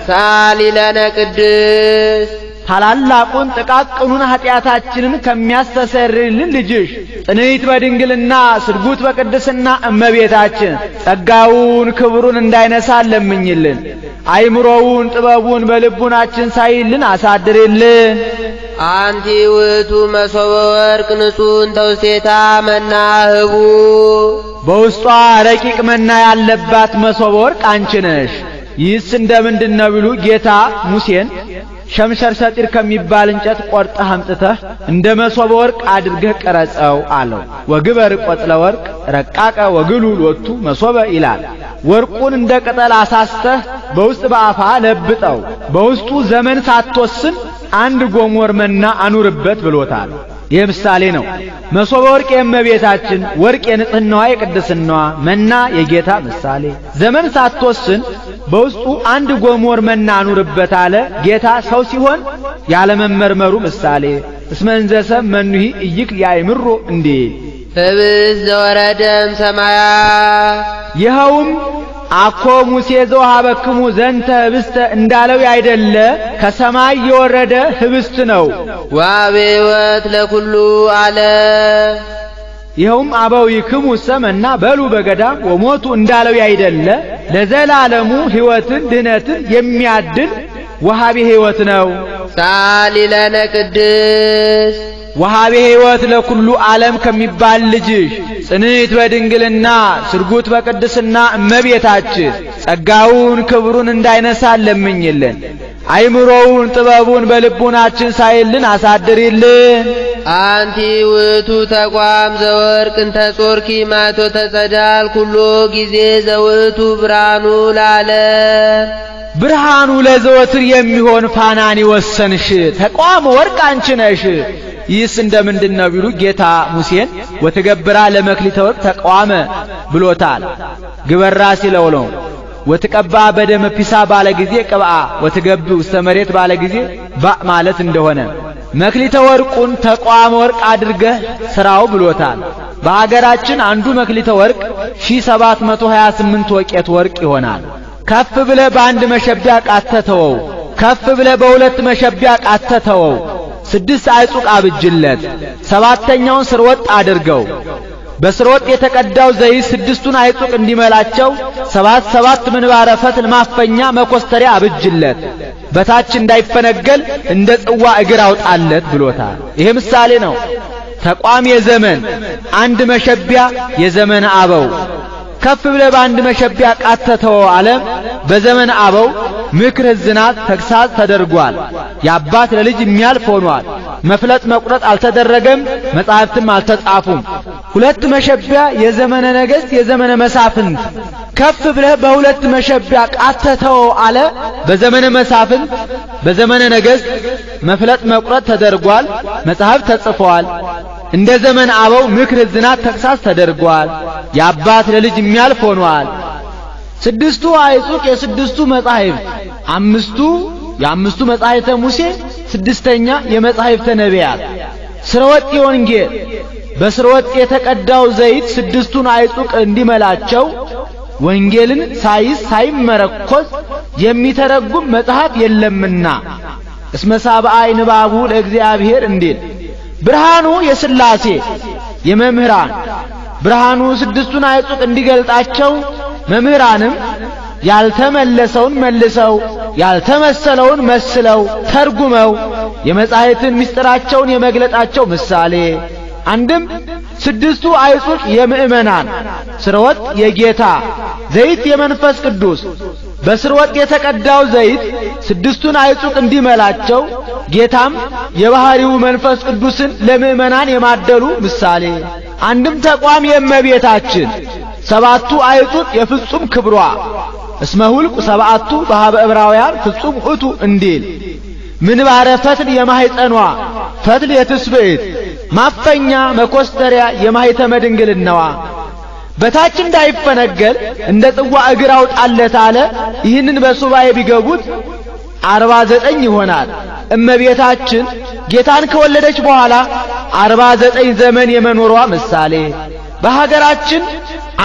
ሳሊ ለነ ቅድስ ታላላቁን ጥቃቅኑን ኃጢአታችንን ከሚያስተሰርይልን ልጅሽ ጽንዕት በድንግልና ስርጉት በቅድስና እመቤታችን ጸጋውን ክብሩን እንዳይነሳ ለምኝልን። አይምሮውን ጥበቡን በልቡናችን ሳይልን አሳድርልን። አንቲ ውእቱ መሶበ ወርቅ ንጹሕ ተውስቴታ መና ህቡ በውስጧ ረቂቅ መና ያለባት መሶበ ወርቅ አንቺ ነሽ። ይህስ እንደምንድነው ቢሉ ጌታ ሙሴን ሸምሸር ሰጢር ከሚባል እንጨት ቆርጠህ አምጥተህ እንደ መሶበ ወርቅ አድርገህ ቀረጸው አለው። ወግበር ቆጽለ ወርቅ ረቃቀ ወግሉ ሎቱ መሶበ ይላል። ወርቁን እንደ ቅጠል አሳስተህ በውስጥ በአፋ ለብጠው በውስጡ ዘመን ሳትወስን አንድ ጎሞር መና አኑርበት ብሎታል። ይህ ምሳሌ ነው። መሶበ ወርቅ የእመቤታችን ወርቅ የንጽሕናዋ የቅድስናዋ መና የጌታ ምሳሌ ዘመን ሳትወስን በውስጡ አንድ ጎሞር መና አኑርበት አለ። ጌታ ሰው ሲሆን ያለመመርመሩ ምሳሌ እስመ እንዘ ሰብእ መኑሂ ኢይክ ያእምሮ እንዴ ህብስት ዘወረደም ሰማያ ይኸውም አኮ ሙሴ ዘወሀበክሙ ዘንተ ህብስተ እንዳለው አይደለ ከሰማይ የወረደ ህብስት ነው። ወሀበ ሕይወት ለኩሉ ዓለም ይኸውም አበዊክሙ ሰመና በሉ በገዳም ወሞቱ እንዳለው አይደለ ለዘላለሙ ሕይወትን ድህነትን የሚያድል ወሀበ ሕይወት ነው። ሳሊ ለነ ቅድስ ወሀበ ሕይወት ለኩሉ ዓለም ከሚባል ልጅሽ ጽንዕት በድንግልና ስርጉት በቅድስና እመቤታችን ጸጋውን ክብሩን እንዳይነሳ ለምኝልን። አይምሮውን ጥበቡን በልቡናችን ሳይልን አሳድሪልን። አንቲ ውእቱ ተቋም ዘወርቅ እንተ ጾርኪ ማቶ ተጸዳል ኩሎ ጊዜ ዘውእቱ ብርሃኑ ለዓለም ብርሃኑ ለዘወትር የሚሆን ፋናን ወሰንሽ ተቋም ወርቅ አንቺ ነሽ። ይህስ እንደምንድነው ቢሉ ጌታ ሙሴን ወትገብራ ለመክሊተ ወርቅ ተቋመ ብሎታል። ግበራ ሲለው ነው። ወትቀባ በደመ ፒሳ ባለ ጊዜ ቅብአ ወትገብ ውስተ መሬት ባለ ጊዜ ባእ ማለት እንደሆነ መክሊተ ወርቁን ተቋም ወርቅ አድርገህ ስራው ብሎታል። በአገራችን አንዱ መክሊተ ወርቅ 1728 ወቄት ወርቅ ይሆናል። ከፍ ብለ በአንድ መሸቢያ ቃተተወው ከፍ ብለ በሁለት መሸቢያ ቃተተወው 6 አይጹቅ አብጅለት። 7ኛውን ስርወጥ አድርገው። በስርወጥ የተቀዳው ዘይት 6ቱን አይጹቅ እንዲመላቸው 7 ምንባረ ፈትል ማፈኛ መኮስተሪያ አብጅለት። በታች እንዳይፈነገል እንደ ጽዋ እግር አውጣለት ብሎታል። ይሄ ምሳሌ ነው። ተቋም የዘመን አንድ መሸቢያ የዘመን አበው ከፍ ብለ በአንድ መሸቢያ ቃተተው ዓለም በዘመን አበው ምክር ሕዝናት ተግሳጽ ተደርጓል። የአባት ለልጅ የሚያልፍ ሆኗል። መፍለጥ መቁረጥ አልተደረገም፣ መጻሕፍትም አልተጻፉም። 2 መሸቢያ የዘመነ ነገሥት የዘመነ መሳፍንት ከፍ ብለህ በ2 መሸቢያ ቃተተው አለ። በዘመነ መሳፍንት በዘመነ ነገሥት መፍለጥ መቁረጥ ተደርጓል፣ መጻሕፍት ተጽፈዋል። እንደ ዘመን አበው ምክር ሕዝናት ተግሳጽ ተደርጓል። የአባት ለልጅ የሚያልፍ ሆኗል። 6ቱ አይጹቅ የ6ቱ መጻሕፍት 5ቱ የ5ቱ መጻሕፍተ ሙሴ 6ኛ የመጻሕፍተ ነቢያት ስርወጥ የወንጌል በስርወጥ የተቀዳው ዘይት 6ቱን አይጹቅ እንዲመላቸው ወንጌልን ሳይመረኮዝ የሚተረጉም መጽሐፍ የለምና እስመ ሳብአይ ንባቡ ለእግዚአብሔር እንዲል ብርሃኑ የሥላሴ የመምህራን ብርሃኑ 6ቱን አይጹቅ እንዲገልጣቸው መምህራንም ያልተመለሰውን መልሰው ያልተመሰለውን መስለው ተርጉመው የመጻሕፍትን ምስጢራቸውን የመግለጣቸው ምሳሌ አንድም 6ቱ አይጹቅ የምእመናን ስርወጥ የጌታ ዘይት የመንፈስ ቅዱስ በስርወጥ የተቀዳው ዘይት 6ቱን አይጹቅ እንዲመላቸው ጌታም የባህሪው መንፈስ ቅዱስን ለምእመናን የማደሉ ምሳሌ አንድም ተቋም የእመቤታችን 7ቱ አይጹቅ የፍጹም ክብሯ እስመ ሁልቁ 7ቱ በኀበ ዕብራውያን ፍጹም ውእቱ እንዲል ምንባረ ፈትል የማኅፀኗ ፈትል የትስብእት ማፈኛ መኮስተሪያ የማኅተመ ድንግልናዋ በታች እንዳይፈነገል እንደ ጽዋ እግር አውጣለት አለ። ይህንን በሱባኤ ቢገቡት 49 ይሆናል። እመቤታችን ጌታን ከወለደች በኋላ 49 ዘመን የመኖሯ ምሳሌ በሀገራችን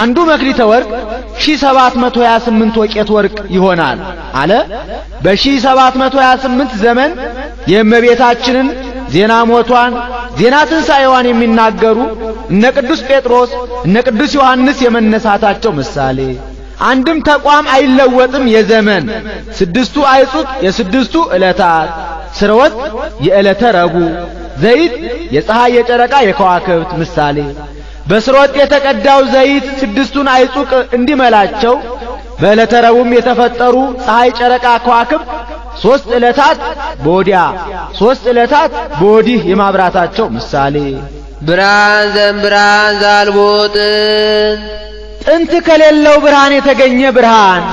አንዱ መክሊተ ወርቅ 1728 ወቄት ወርቅ ይሆናል አለ። በ1728 ዘመን የእመቤታችንን ዜና ሞቷን ዜና ትንሣኤዋን የሚናገሩ እነ ቅዱስ ጴጥሮስ እነ ቅዱስ ዮሐንስ የመነሳታቸው ምሳሌ አንድም ተቋም አይለወጥም የዘመን 6ቱ አይጹቅ የ6ቱ ዕለታት ስርወጥ የዕለተ ረቡዕ ዘይት የፀሐይ የጨረቃ የከዋክብት ምሳሌ በስርወጥ የተቀዳው ዘይት 6ቱን አይጹቅ እንዲመላቸው በዕለተ ረቡዕም የተፈጠሩ ፀሐይ ጨረቃ ከዋክብት 3 ዕለታት በወዲያ 3 ዕለታት በወዲህ የማብራታቸው ምሳሌ ብርሃን ዘእምብርሃን ዘአልቦ ጥንት ከሌለው ብርሃን የተገኘ ብርሃን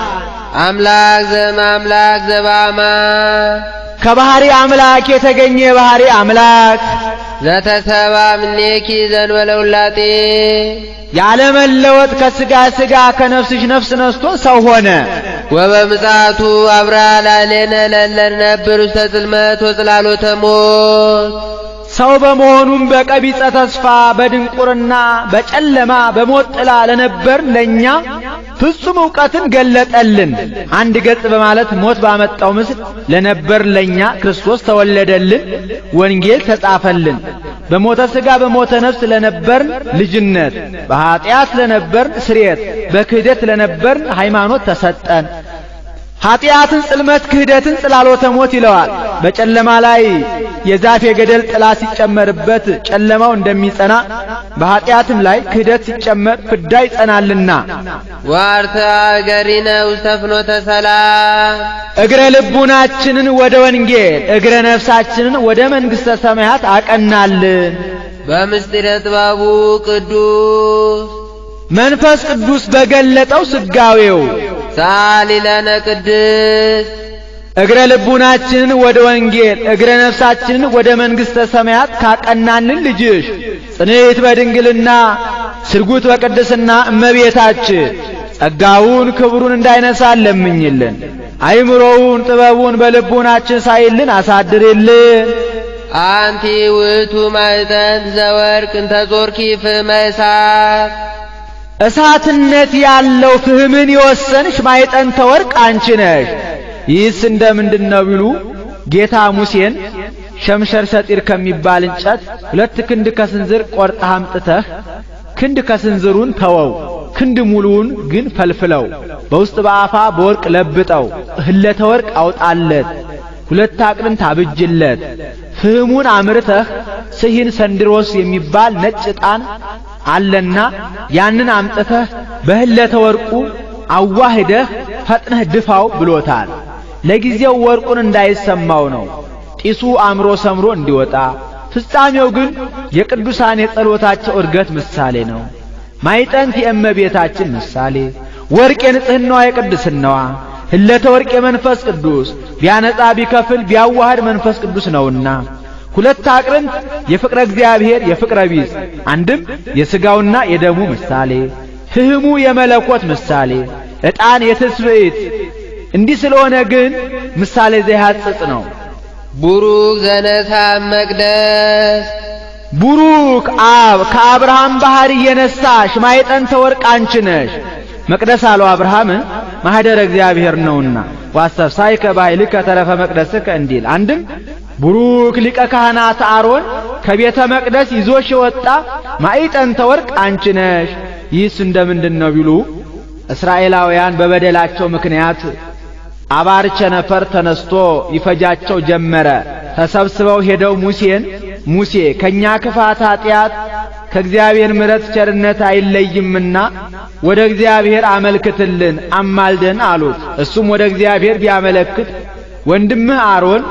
አምላክ ዘእምአምላክ ዘበአማን ከባህሪ አምላክ የተገኘ ባህሪ አምላክ ዘተሰባ እምኔኪ ዘእንበለ ውላጤ ያለመለወጥ ከሥጋ ሥጋ ከነፍስሽ ነፍስ ነስቶ ሰው ሆነ። ወበምጽአቱ አብራ ላዕሌነ ለእለ ንነብር ውስተ ጽልመት ወጽላሎተ ሞት ሰው በመሆኑም በቀቢጸ ተስፋ በድንቁርና በጨለማ በሞት ጥላ ለነበር ለኛ ፍጹም ዕውቀትን ገለጠልን። አንድ ገጽ በማለት ሞት ባመጣው ምስል ለነበር ለኛ ክርስቶስ ተወለደልን፣ ወንጌል ተጻፈልን። በሞተ ሥጋ በሞተ ነፍስ ለነበርን ልጅነት፣ በኃጢአት ለነበርን ስርየት፣ በክህደት ለነበርን ሃይማኖት ተሰጠን። ኃጢአትን ጽልመት ክህደትን ጽላሎተ ሞት ይለዋል። በጨለማ ላይ የዛፍ የገደል ጥላ ሲጨመርበት ጨለማው እንደሚጸና በኃጢአትም ላይ ክህደት ሲጨመር ፍዳ ይጸናልና ዋርተ አገሪነ ውስተ ፍኖተ ሰላም እግረ ልቡናችንን ወደ ወንጌል እግረ ነፍሳችንን ወደ መንግሥተ ሰማያት አቀናልን። በምስጢረ ጥበቡ ቅዱስ መንፈስ ቅዱስ በገለጠው ስጋዌው ሳሊ ለነ ቅድስት እግረ ልቡናችንን ወደ ወንጌል እግረ ነፍሳችንን ወደ መንግሥተ ሰማያት ካቀናልን ልጅሽ ጽንዕት በድንግልና ስርጉት በቅድስና እመቤታችን ጸጋውን ክብሩን እንዳይነሳን ለምኝልን። አይምሮውን ጥበቡን በልቡናችን ሳይልን አሳድርልን። አንቲ ውእቱ ማዕጠንት ዘወርቅ እንተ ጾርኪ ፍህመ እሳት እሳትነት ያለው ፍህምን የወሰንሽ ማዕጠንተ ወርቅ አንቺ ነሽ። ይህስ እንደምንድን ነው ቢሉ ጌታ ሙሴን ሸምሸር ሰጢር ከሚባል እንጨት 2 ክንድ ከስንዝር ቆርጠህ አምጥተህ ክንድ ከስንዝሩን ተወው፣ ክንድ ሙሉውን ግን ፈልፍለው፣ በውስጥ በአፋ በወርቅ ለብጠው፣ ህለተ ወርቅ አውጣለት፣ 2 አቅርንት አብጅለት። ፍህሙን አምርተህ ስሂን ሰንድሮስ የሚባል ነጭ ዕጣን አለና ያንን አምጥተህ በህለተ ወርቁ አዋህደህ ፈጥነህ ድፋው ብሎታል። ለጊዜው ወርቁን እንዳይሰማው ነው፣ ጢሱ አምሮ ሰምሮ እንዲወጣ። ፍጻሜው ግን የቅዱሳን የጸሎታቸው እርገት ምሳሌ ነው። ማይጠንት የእመቤታችን ምሳሌ፣ ወርቅ የንጽህናዋ የቅድስናዋ፣ ህለተ ወርቅ የመንፈስ ቅዱስ ቢያነጻ ቢከፍል ቢያዋህድ መንፈስ ቅዱስ ነውና። 2 አቅርንት የፍቅረ እግዚአብሔር የፍቅረ ቢጽ፣ አንድም የሥጋውና የደሙ ምሳሌ፣ ፍህሙ የመለኮት ምሳሌ፣ ዕጣን የትስብእት። እንዲህ ስለሆነ ግን ምሳሌ ዘይሐጽጽ ነው። ቡሩክ ዘነሳ መቅደስ፣ ቡሩክ አብ ከአብርሃም ባህሪ የነሳሽ ማዕጠንተ ወርቅ አንቺ ነሽ። መቅደስ አለው አብርሃምን ማኅደረ እግዚአብሔር ነውና ዋሰብሳይከ በኃይልከ ተረፈ መቅደስከ እንዲል። አንድም ቡሩክ ሊቀ ካህናት አሮን ከቤተ መቅደስ ይዞሽ የወጣ ማዕጠንተ ወርቅ አንቺ ነሽ። ይህስ እንደምንድን ነው ቢሉ እስራኤላውያን በበደላቸው ምክንያት አባር ቸነፈር ተነስቶ ይፈጃቸው ጀመረ። ተሰብስበው ሄደው ሙሴ ከኛ ክፋት ኃጢአት ከእግዚአብሔር ምሕረት ቸርነት አይለይምና ወደ እግዚአብሔር አመልክትልን አማልደን አሉት። እሱም ወደ እግዚአብሔር ቢያመለክት ወንድምህ አሮን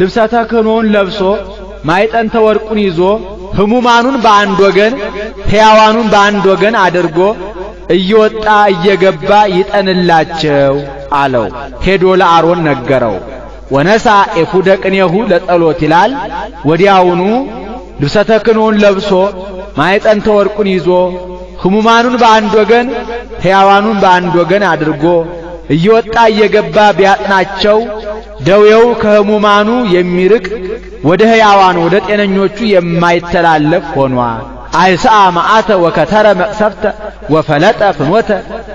ልብሰ ተክህኖውን ለብሶ ማዕጠንተ ወርቁን ይዞ ሕሙማኑን በአንድ ወገን ሕያዋኑን በአንድ ወገን አድርጎ እየወጣ እየገባ ይጠንላቸው አለው። ሄዶ ለአሮን ነገረው። ወነሳ ኤፉደ ቅኔሁ ለጸሎት ይላል። ወዲያውኑ ልብሰ ተክህኖውን ለብሶ ማዕጠንተ ወርቁን ይዞ ሕሙማኑን በአንድ ወገን ሕያዋኑን በአንድ ወገን አድርጎ እየወጣ እየገባ ቢያጥናቸው ደዌው ከሕሙማኑ የሚርቅ ወደ ሕያዋኑ ወደ ጤነኞቹ የማይተላለፍ ሆኗል። አይስአ መዓተ ወከተረ መቅሰፍተ ወፈለጠ ፍኖተ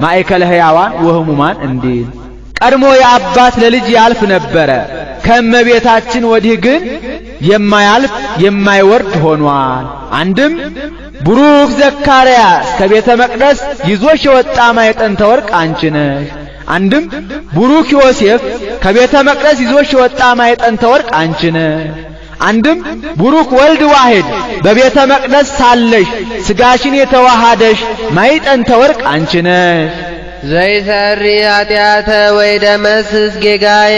ማእከለ ሕያዋን ወሕሙማን እንዲል። ቀድሞ የአባት ለልጅ ያልፍ ነበረ፣ ከእመቤታችን ወዲህ ግን የማያልፍ የማይወርድ ሆኗል። አንድም ቡሩክ ዘካርያስ ከቤተ መቅደስ ይዞሽ የወጣ ማዕጠንተ ወርቅ አንቺ ነሽ። አንድም ቡሩክ ዮሴፍ ከቤተ መቅደስ ይዞሽ የወጣ ማዕጠንተ ወርቅ አንቺ ነሽ። አንድም ቡሩክ ወልድ ዋሕድ በቤተ መቅደስ ሳለሽ ሥጋሽን የተዋሃደሽ ማዕጠንተ ወርቅ አንቺ ነሽ። ዘይሰሪ ኃጢአተ ወይደመስስ ጌጋዬ፣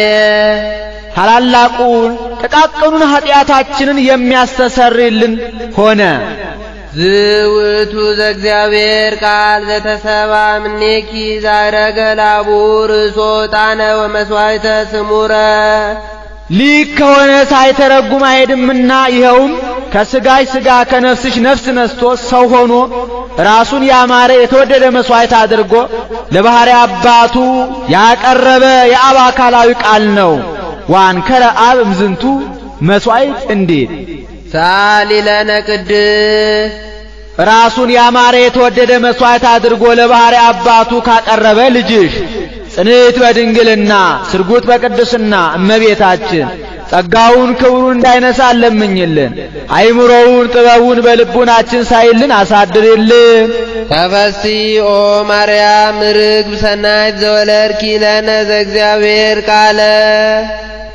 ታላላቁን ጥቃቅኑን ኃጢአታችንን የሚያስተሰርይልን ሆነ። ዝውቱ ዘእግዚአብሔር ቃል ዘተሰባ እምኔኪ ዛረገ ላቡር ሶጣነ ወመስዋዕተ ስሙረ። ሊክ ከሆነ ሳይተረጉም አይሄድምና ይኸውም ከሥጋሽ ሥጋ ከነፍስሽ ነፍስ ነስቶ ሰው ሆኖ ራሱን ያማረ የተወደደ መሥዋዕት አድርጎ ለባሕርይ አባቱ ያቀረበ የአብ አካላዊ ቃል ነው። ወአንከረ አብ እምዝንቱ መሥዋዕት እንዲል ሳሊ ለነ ቅድስ ራሱን ያማረ የተወደደ መሥዋዕት አድርጎ ለባሕርይ አባቱ ካቀረበ ልጅሽ ጽንዕት በድንግልና ስርጉት በቅድስና እመቤታችን ጸጋውን ክብሩን እንዳይነሳ ለምኝልን። አይምሮውን ጥበቡን በልቡናችን ሳይልን አሳድርልን። ተፈሲ ኦ ማርያም ርግብ ሰናይት ዘወለድኪ ለነ ዘእግዚአብሔር ቃለ።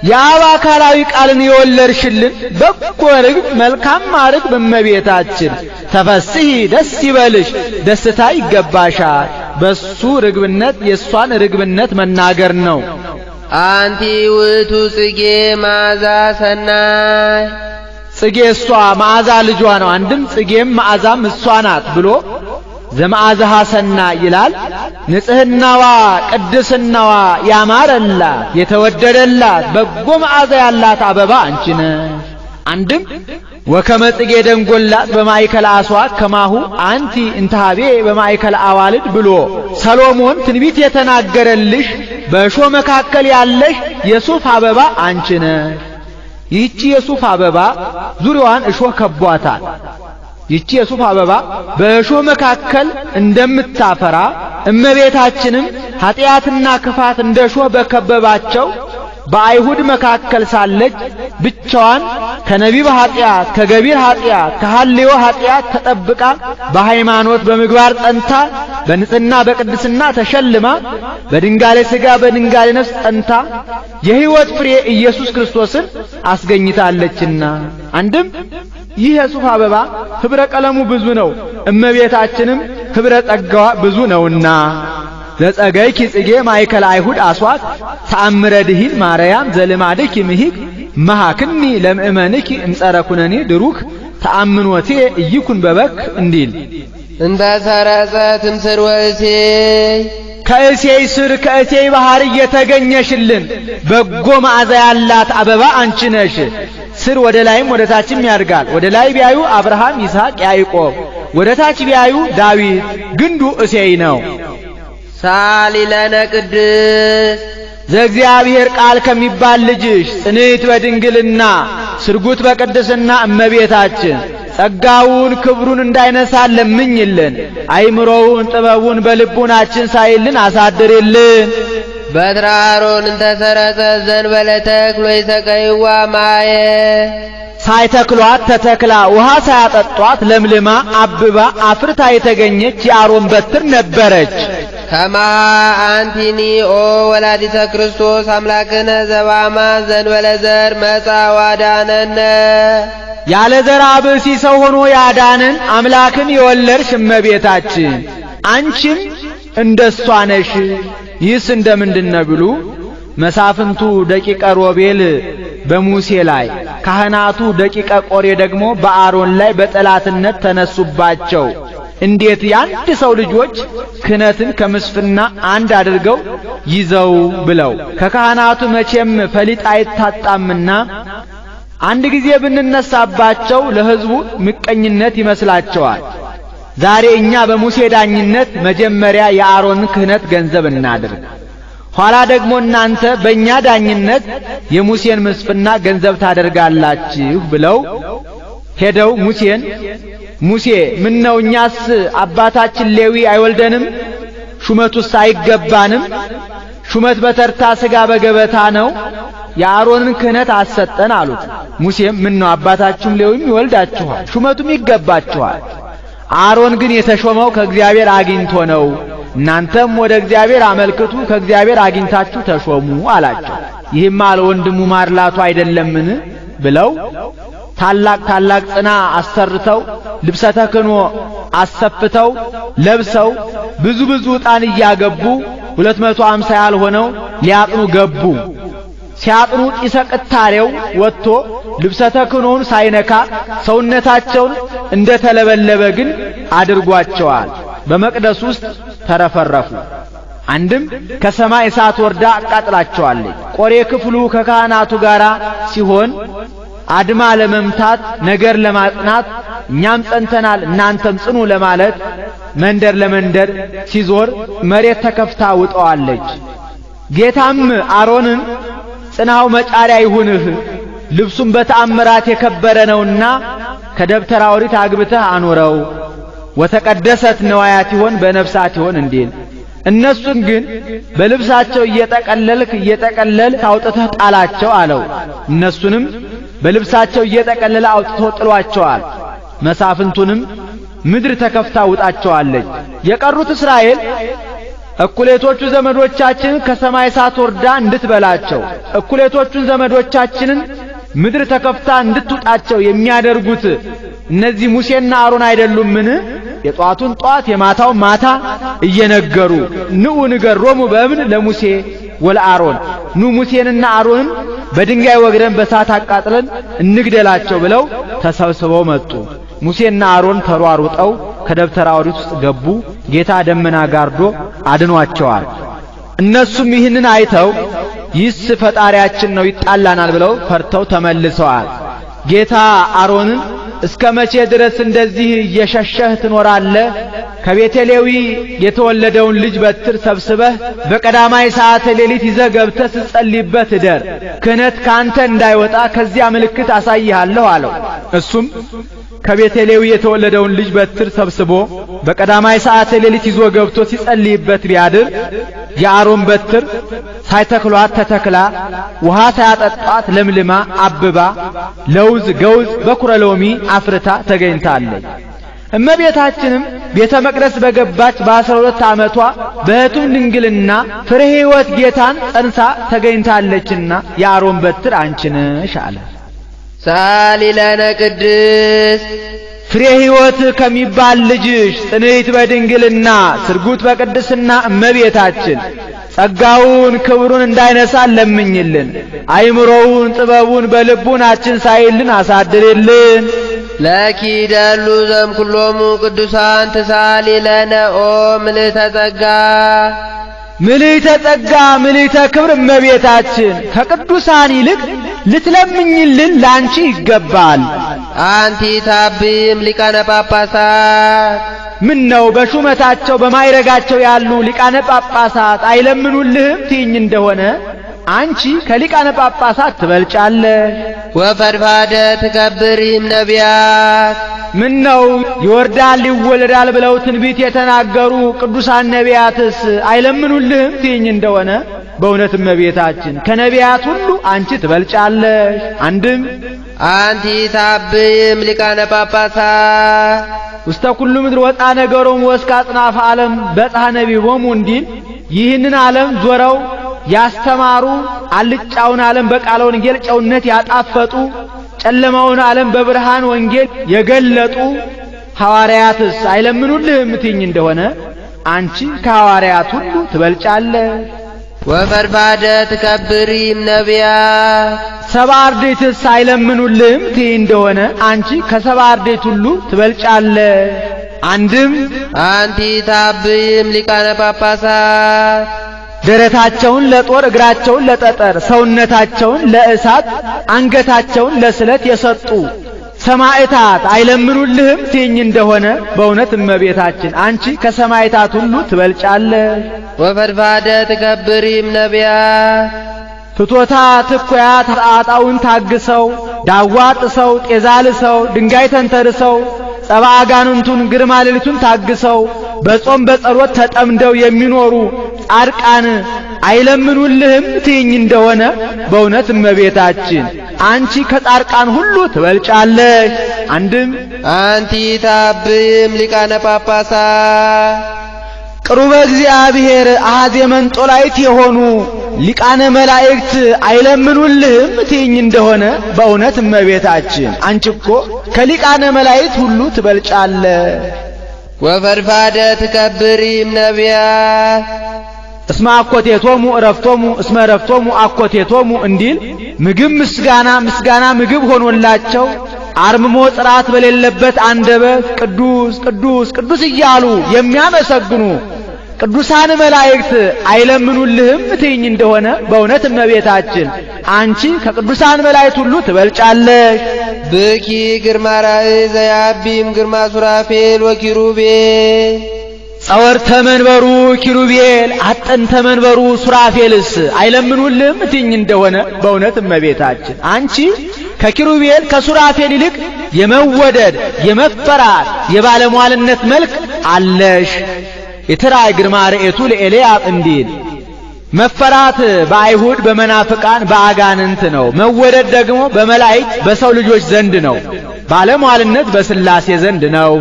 የአብ አካላዊ ቃልን የወለድሽልን በጎ ርግብ መልካም ርግብ እመቤታችን ተፈስሒ ደስ ይበልሽ፣ ደስታ ይገባሻል። በሱ ርግብነት የሷን ርግብነት መናገር ነው። አንቲ ውእቱ ጽጌ መዓዛ ሰናይ፣ ጽጌ እሷ መዓዛ ልጇ ነው። አንድም ጽጌም መዓዛም እሷ ናት ብሎ ዘመዓዛሃ ሰናይ ይላል። ንጽህናዋ ቅድስናዋ ያማረላት የተወደደላት በጎ መዓዛ ያላት አበባ አንቺ ነሽ። አንድም ወከመ ጽጌ ደንጎላት በማእከለ አስዋክ ከማሁ አንቲ እንታቤ በማእከለ አዋልድ ብሎ ሰሎሞን ትንቢት የተናገረልሽ በእሾህ መካከል ያለሽ የሱፍ አበባ አንቺ ነሽ። ይህቺ የሱፍ አበባ ዙሪያዋን እሾህ ከቧታል። ይህቺ የሱፍ አበባ በእሾህ መካከል እንደምታፈራ እመቤታችንም ኃጢአትና ክፋት እንደ እሾህ በከበባቸው በአይሁድ መካከል ሳለች ብቻዋን ከነቢብ ኃጢአት ከገቢር ኃጢአት ከሐልዮ ኃጢአት ተጠብቃ በሃይማኖት በምግባር ጸንታ በንጽህና በቅድስና ተሸልማ በድንጋሌ ሥጋ በድንጋሌ ነፍስ ጸንታ የሕይወት ፍሬ ኢየሱስ ክርስቶስን አስገኝታለችና። አንድም ይህ የሱፍ አበባ ኅብረ ቀለሙ ብዙ ነው፣ እመቤታችንም ኅብረ ጸጋዋ ብዙ ነውና ዘጸገይኪ ጽጌ ማእከለ አይሁድ አስዋት ተአምረ ድኂን ማርያም ዘልማድኪ ምሂክ መሃክኒ ለምእመንኪ እምጸረ ኩነኔ ድሩክ ተአምኖቴ ኢይኩን በበክ እንዲል እንተ ሰረጸት እምስር ወእሴይ ከእሴይ ስር ከእሴይ ባህር የተገኘሽልን በጎ መዓዛ ያላት አበባ አንቺ ነሽ። ስር ወደ ላይም ወደ ታችም ያድጋል። ወደ ላይ ቢያዩ አብርሃም፣ ይስሐቅ፣ ያዕቆብ፣ ወደ ታች ቢያዩ ዳዊት፣ ግንዱ እሴይ ነው። ሳሊ ለነ ቅድስት ዘእግዚአብሔር ቃል ከሚባል ልጅሽ ጽንዕት በድንግልና ስርጉት በቅድስና እመቤታችን ጸጋውን ክብሩን እንዳይነሳ ለምኝልን። አይምሮውን ጥበቡን በልቡናችን ሳይልን አሳድርልን። በትረ አሮን እንተ ሰረጸት ዘእንበለ ተክል ወይሰቀይዋ ማየ ሳይተክሏት ተተክላ ውሃ ሳያጠጧት ለምልማ አብባ አፍርታ የተገኘች የአሮን በትር ነበረች። ከማ አንቲኒ ኦ ወላዲተ ክርስቶስ አምላክነ ዘበአማን ዘእንበለ ዘር መጻ ወአዳነነ ያለ ዘርአ ብእሲ ሰው ሆኖ ያዳንን አምላክን የወለድሽ እመቤታችን አንቺም እንደሷ ነሽ። ይህስ እንደምንድነው ቢሉ መሳፍንቱ ደቂቀ ሮቤል በሙሴ ላይ ካህናቱ ደቂቀ ቆሬ ደግሞ በአሮን ላይ በጠላትነት ተነሱባቸው። እንዴት የአንድ ሰው ልጆች ክህነትን ከምስፍና አንድ አድርገው ይዘው ብለው ከካህናቱ መቼም ፈሊጥ አይታጣምና አንድ ጊዜ ብንነሳባቸው ለሕዝቡ ምቀኝነት ይመስላቸዋል። ዛሬ እኛ በሙሴ ዳኝነት መጀመሪያ የአሮንን ክህነት ገንዘብ እናድርግ፣ ኋላ ደግሞ እናንተ በእኛ ዳኝነት የሙሴን ምስፍና ገንዘብ ታደርጋላችሁ ብለው ሄደው ሙሴ ምን ነው እኛስ አባታችን ሌዊ አይወልደንም? ሹመቱስ አይገባንም? ሹመት በተርታ ሥጋ በገበታ ነው፣ የአሮንን ክህነት አሰጠን አሉት። ሙሴም ምን ነው አባታችሁም ሌዊም ይወልዳችኋል፣ ሹመቱም ይገባችኋል። አሮን ግን የተሾመው ከእግዚአብሔር አግኝቶ ነው። እናንተም ወደ እግዚአብሔር አመልክቱ፣ ከእግዚአብሔር አግኝታችሁ ተሾሙ አላቸው። ይህማ ለወንድሙ ማርላቱ አይደለምን ብለው ታላቅ ጽና አሰርተው ልብሰ ተክህኖ አሰፍተው ለብሰው ብዙ ዕጣን እያገቡ 250 ያልሆነው ሊያጥኑ ገቡ። ሲያጥኑ ጢሰ ቅታሬው ወጥቶ ልብሰ ተክህኖውን ሳይነካ ሰውነታቸውን እንደተለበለበ ግን አድርጓቸዋል። በመቅደስ ውስጥ ተረፈረፉ። አንድም ከሰማይ እሳት ወርዳ አቃጥላቸዋለች። ቆሬ ክፍሉ ከካህናቱ ጋር ሲሆን አድማ ለመምታት ነገር ለማጽናት እኛም ጸንተናል እናንተም ጽኑ ለማለት መንደር ለመንደር ሲዞር መሬት ተከፍታ ውጠዋለች። ጌታም አሮንን ጽናው መጫሪያ ይሁንህ፣ ልብሱም በተአምራት የከበረ ነውና ከደብተራ ኦሪት አግብተህ አኖረው፣ ወተቀደሰት ነዋያት ይሆን በነፍሳት ይሆን እንዲል። እነሱን ግን በልብሳቸው እየጠቀለል አውጥተህ ጣላቸው አለው። እነሱንም በልብሳቸው እየጠቀለለ አውጥቶ ጥሏቸዋል። መሳፍንቱንም ምድር ተከፍታ ውጣቸዋለች። የቀሩት እስራኤል እኩሌቶቹ ዘመዶቻችን ከሰማይ እሳት ወርዳ እንድትበላቸው እኩሌቶቹን ዘመዶቻችንን ምድር ተከፍታ እንድትውጣቸው የሚያደርጉት እነዚህ ሙሴና አሮን አይደሉምን? የጧቱን ጧት የማታውን ማታ እየነገሩ ንዑ ንገሮሙ በእብን ለሙሴ ወለአሮን፣ ኑ ሙሴንና አሮንን በድንጋይ ወግረን በእሳት አቃጥለን እንግደላቸው ብለው ተሰብስበው መጡ። ሙሴና አሮን ተሯሩጠው ከደብተራ ኦሪት ውስጥ ገቡ። ጌታ ደመና ጋርዶ አድኗቸዋል። እነሱም ይህንን አይተው ይህስ ፈጣሪያችን ነው ይጣላናል ብለው ፈርተው ተመልሰዋል። ጌታ አሮንን እስከ መቼ ድረስ እንደዚህ እየሸሸህ ትኖራለህ? ከቤተ ሌዊ የተወለደውን ልጅ በትር ሰብስበህ በቀዳማይ ሰዓተ ሌሊት ይዘህ ገብተህ ስትጸልይበት እደር። ክህነት ካንተ እንዳይወጣ ከዚያ ምልክት አሳይሃለሁ አለው። እሱም ከቤተሌዊ የተወለደውን ልጅ በትር ሰብስቦ በቀዳማይ ሰዓት ሌሊት ይዞ ገብቶ ሲጸልይበት ቢያድር የአሮን በትር ሳይተክሏት ተተክላ ውሃ ሳያጠጧት ለምልማ አብባ ለውዝ ገውዝ በኩረ ሎሚ አፍርታ ተገኝታለች። እመቤታችንም ቤተ መቅደስ በገባች በ12 ዓመቷ በሕቱም ድንግልና ፍሬ ሕይወት ጌታን ጸንሳ ተገኝታለችና የአሮን በትር አንቺ ነሽ አለ። ሰአሊ ለነ ቅድስት ፍሬ ሕይወት ከሚባል ልጅሽ ጽንዕት በድንግልና ስርጉት በቅድስና እመቤታችን ጸጋውን ክብሩን እንዳይነሳን ለምኝልን። አይምሮውን ጥበቡን በልቡናችን ሳይልን አሳድርልን። ለኪ ደሉ ዘእምኩሎሙ ቅዱሳን ትሳሊ ለነ ኦ ምልዕተ ጸጋ ምልዕተ ጸጋ ምልዕተ ክብር እመቤታችን ከቅዱሳን ይልቅ ልትለምኝልን ላንቺ ይገባል። አንቲ ታብም ሊቃነ ጳጳሳት ምን ነው በሹመታቸው በማይረጋቸው ያሉ ሊቃነ ጳጳሳት አይለምኑልህም ትይኝ እንደሆነ አንቺ ከሊቃነ ጳጳሳት ትበልጫለሽ። ወፈድፋደ ትከብሪም ነቢያት ምን ነው ይወርዳል ይወለዳል ብለው ትንቢት የተናገሩ ቅዱሳን ነቢያትስ አይለምኑልህም ትይኝ እንደሆነ በእውነት እመቤታችን ከነቢያት ሁሉ አንቺ ትበልጫለሽ። አንድም አንቲ ታብም ሊቃነ ጳጳሳት ውስተ ኩሉ ምድር ወጣ ነገሮም ወስከ አጽናፈ ዓለም በጽሐ ነቢቦሙ እንዲል ይህንን ዓለም ዞረው ያስተማሩ አልጫውን ዓለም በቃለ ወንጌል ጨውነት ያጣፈጡ ጨለማውን ዓለም በብርሃን ወንጌል የገለጡ ሐዋርያትስ አይለምኑልህም ትይኝ እንደሆነ አንቺ ከሐዋርያት ሁሉ ትበልጫለሽ። ወፈድፋደ ትከብሪም ነቢያት ሰብአ አርድእትስ አይለምኑልህም ትይ እንደሆነ አንቺ ከሰብአ አርድእት ሁሉ ትበልጫለሽ። አንድም አንቲ ታብም ሊቃነ ጳጳሳት ደረታቸውን ለጦር እግራቸውን ለጠጠር ሰውነታቸውን ለእሳት አንገታቸውን ለስለት የሰጡ ሰማዕታት አይለምኑልህም ትይኝ እንደሆነ በእውነት እመቤታችን አንቺ ከሰማዕታት ሁሉ ትበልጫለሽ። ወፈድፋደ ትከብሪም ነቢያት ፍቶታት እኩያት ኃጣውእን ታግሰው ዳዋ ጥሰው ጤዛ ልሰው ድንጋይ ተንተርሰው ጸባ አጋንንቱን ግርማ ሌሊቱን ታግሰው በጾም በጸሎት ተጠምደው የሚኖሩ ጻድቃን አይለምኑልህም ትይኝ እንደሆነ በእውነት እመቤታችን አንቺ ከጻድቃን ሁሉ ትበልጫለሽ። አንድም አንቲ ታብም ሊቃነ ጳጳሳት ቅሩበ እግዚአብሔር አሐዜ መንጦላይት የሆኑ ሊቃነ መላእክት አይለምኑልህም ትይኝ እንደሆነ በእውነት እመቤታችን አንቺ እኮ ከሊቃነ መላእክት ሁሉ ትበልጫለሽ። ወፈድፋደ ትከብሪም ነቢያት እስመ አኮቴቶሙ ዕረፍቶሙ እስመ ዕረፍቶሙ አኮቴቶሙ እንዲል ምግብ ምስጋና ምስጋና ምግብ ሆኖላቸው አርምሞ ጽራት በሌለበት አንደበት ቅዱስ ቅዱስ ቅዱስ እያሉ የሚያመሰግኑ ቅዱሳን መላእክት አይለምኑልህም ትይኝ እንደሆነ በእውነት እመቤታችን አንቺ ከቅዱሳን መላእክት ሁሉ ትበልጫለሽ። ብኪ ግርማ ራእይ ዘያቢም ግርማ ሱራፌል ወኪሩቤል ጸወርተ መንበሩ ኪሩቤል አጥንተ መንበሩ ሱራፌልስ አይለምኑልህም ትይኝ እንደሆነ በእውነት እመቤታችን አንቺ ከኪሩቤል ከሱራፌል ይልቅ የመወደድ የመፈራት የባለሟልነት መልክ አለሽ። የተራይ ግርማ ርኤቱ ለኤልያብ እንዲል መፈራት በአይሁድ በመናፍቃን በአጋንንት ነው። መወደድ ደግሞ በመላእክት በሰው ልጆች ዘንድ ነው። ባለሟልነት በሥላሴ ዘንድ ነው።